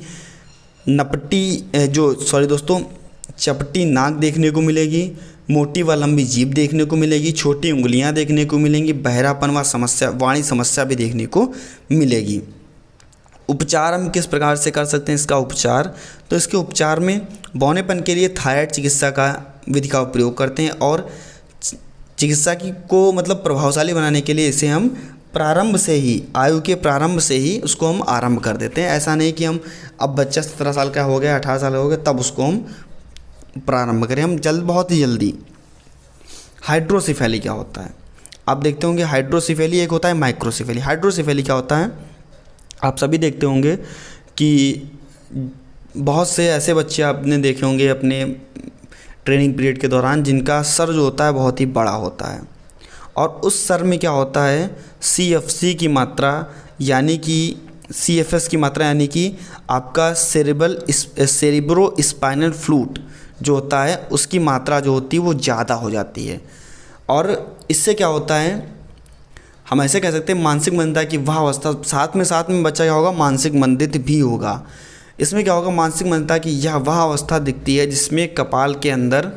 चपटी नाक देखने को मिलेगी, मोटी व लंबी जीभ देखने को मिलेगी, छोटी उंगलियां देखने को मिलेंगी, बहरापन व वाणी समस्या भी देखने को मिलेगी। उपचार हम किस प्रकार से कर सकते हैं इसका उपचार, तो इसके उपचार में बौनेपन के लिए थायराइड चिकित्सा का विधि का प्रयोग करते हैं और चिकित्सा को मतलब प्रभावशाली बनाने के लिए इसे हम प्रारंभ से ही, आयु के प्रारंभ से ही उसको हम आरंभ कर देते हैं। ऐसा नहीं कि हम अब बच्चा 17 साल का हो गया, 18 साल हो गया तब उसको हम प्रारंभ करें, हम बहुत ही जल्दी। हाइड्रोसिफेली क्या होता है, आप देखते होंगे हाइड्रोसिफेली एक होता है माइक्रोसिफेली। हाइड्रोसिफेली क्या होता है, आप सभी देखते होंगे कि बहुत से ऐसे बच्चे आपने देखे होंगे अपने ट्रेनिंग पीरियड के दौरान जिनका सर जो होता है बहुत ही बड़ा होता है और उस सर में क्या होता है, CFC की मात्रा यानी कि CFS की मात्रा यानी कि आपका सेरिब्रो स्पाइनल फ्लूइड जो होता है उसकी मात्रा जो होती है वो ज़्यादा हो जाती है और इससे क्या होता है, हम ऐसे कह सकते हैं मानसिक मंदता की वह अवस्था, साथ में बच्चा क्या होगा, मानसिक मंदित भी होगा। इसमें क्या होगा, मानसिक मंदता की यह वह अवस्था दिखती है जिसमें कपाल के अंदर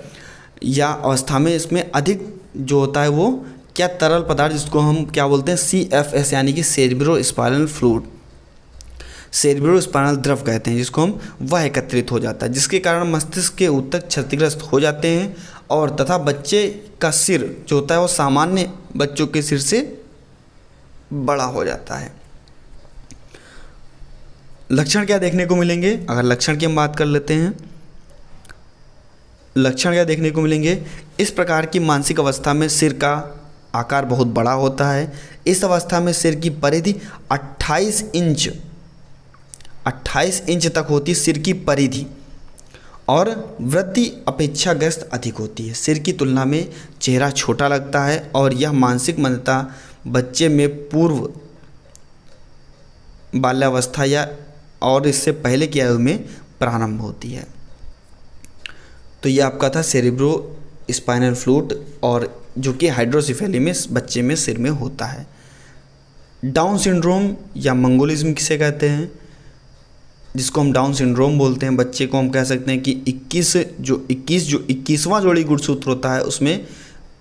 या अवस्था में इसमें अधिक जो होता है वो क्या तरल पदार्थ, जिसको हम क्या बोलते हैं CFS यानी कि cerebro spinal fluid, cerebro spinal द्रव कहते हैं जिसको हम, वह एकत्रित हो जाता है जिसके कारण मस्तिष्क के ऊतक क्षतिग्रस्त हो जाते हैं और तथा बच्चे का सिर जो होता है वो सामान्य बच्चों के सिर से बड़ा हो जाता है। लक्षण क्या देखने को मिलेंगे, अगर लक्षण की हम बात कर लेते हैं, लक्षण क्या देखने को मिलेंगे, इस प्रकार की मानसिक अवस्था में सिर का आकार बहुत बड़ा होता है। इस अवस्था में सिर की परिधि 28 इंच तक होती है सिर की परिधि, और वृद्धि अपेक्षाकृत अधिक होती है। सिर की तुलना में चेहरा छोटा लगता है और यह मानसिक मंदता बच्चे में पूर्व बाल्यावस्था या और इससे पहले की आयु में प्रारंभ होती है। तो ये आपका था सेरिब्रो स्पाइनल फ्लूइड, और जो कि हाइड्रोसेफेली में बच्चे में सिर में होता है। डाउन सिंड्रोम या मंगोलिज्म किसे कहते हैं, जिसको हम डाउन सिंड्रोम बोलते हैं, बच्चे को हम कह सकते हैं कि 21वां जोड़ी गुणसूत्र होता है उसमें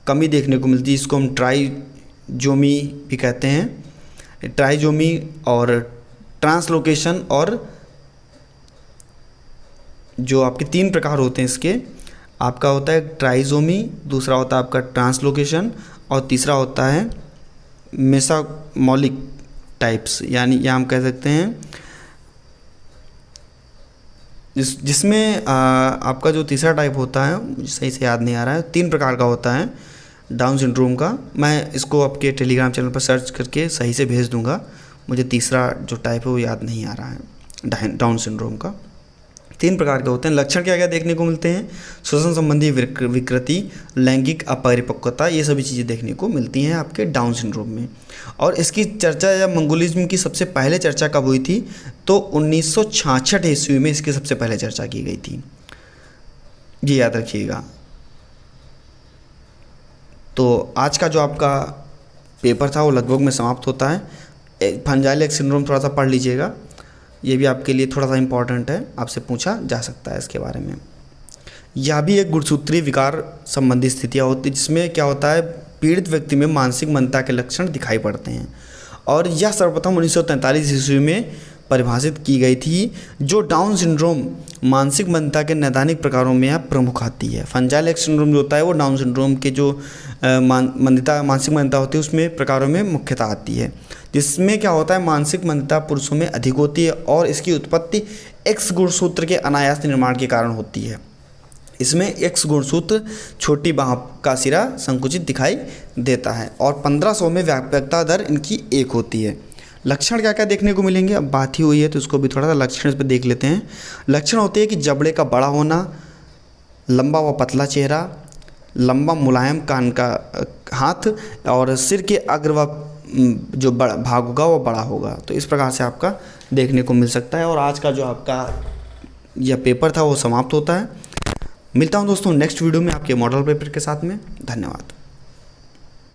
कमी देखने को मिलती है। इसको हम ट्राइजोमी भी कहते हैं। ट्राइजोमी और ट्रांसलोकेशन, और जो आपके 3 प्रकार होते हैं इसके, आपका होता है ट्राइजोमी, दूसरा होता है आपका ट्रांसलोकेशन, और तीसरा होता है मेसामोलिक टाइप्स, यानी या हम कह सकते हैं जिसमें आपका जो तीसरा टाइप होता है, मुझे सही से याद नहीं आ रहा है, 3 प्रकार का होता है डाउन सिंड्रोम का। मैं इसको आपके टेलीग्राम चैनल पर सर्च करके सही से भेज दूंगा। मुझे तीसरा जो टाइप है वो याद नहीं आ रहा है डाउन सिंड्रोम का। 3 प्रकार के होते हैं। लक्षण क्या क्या देखने को मिलते हैं, श्वसन संबंधी विकृति, लैंगिक अपरिपक्वता, ये सभी चीज़ें देखने को मिलती हैं आपके डाउन सिंड्रोम में। और इसकी चर्चा या मंगोलिज्म की सबसे पहले चर्चा कब हुई थी, तो 1966 ईस्वी में इसकी सबसे पहले चर्चा की गई थी, ये याद रखिएगा। तो आज का जो आपका पेपर था वो लगभग में समाप्त होता है। फंजाइल एक्स सिंड्रोम थोड़ा सा पढ़ लीजिएगा, ये भी आपके लिए थोड़ा सा इम्पॉर्टेंट है, आपसे पूछा जा सकता है इसके बारे में। यह भी एक गुणसूत्रीय विकार संबंधी स्थितियाँ होती है, जिसमें क्या होता है, पीड़ित व्यक्ति में मानसिक मंदता के लक्षण दिखाई पड़ते हैं। और यह सर्वप्रथम 1943 ईस्वी में परिभाषित की गई थी। जो डाउन सिंड्रोम मानसिक मंदता के नैदानिक प्रकारों में यह प्रमुख आती है। फंजाइल एक्स सिंड्रोम जो होता है वो डाउन सिंड्रोम के जो मानसिक मंदता होती है उसमें प्रकारों में मुख्यतः आती है, जिसमें क्या होता है, मानसिक मंदता पुरुषों में अधिक होती है और इसकी उत्पत्ति एक्स गुणसूत्र के अनायास निर्माण के कारण होती है। इसमें एक्स गुणसूत्र छोटी बाह का सिरा संकुचित दिखाई देता है और 1500 में व्यापकता दर इनकी 1 होती है। लक्षण क्या क्या देखने को मिलेंगे, अब बात ही हुई है तो इसको भी थोड़ा सा लक्षण इस पर देख लेते हैं। लक्षण होते हैं कि जबड़े का बड़ा होना, लंबा व पतला चेहरा, लंबा मुलायम कान का हाथ, और सिर के अग्र व जो बड़ा भाग होगा वो बड़ा होगा। तो इस प्रकार से आपका देखने को मिल सकता है। और आज का जो आपका यह पेपर था वो समाप्त होता है। मिलता हूँ दोस्तों नेक्स्ट वीडियो में आपके मॉडल पेपर के साथ में। धन्यवाद।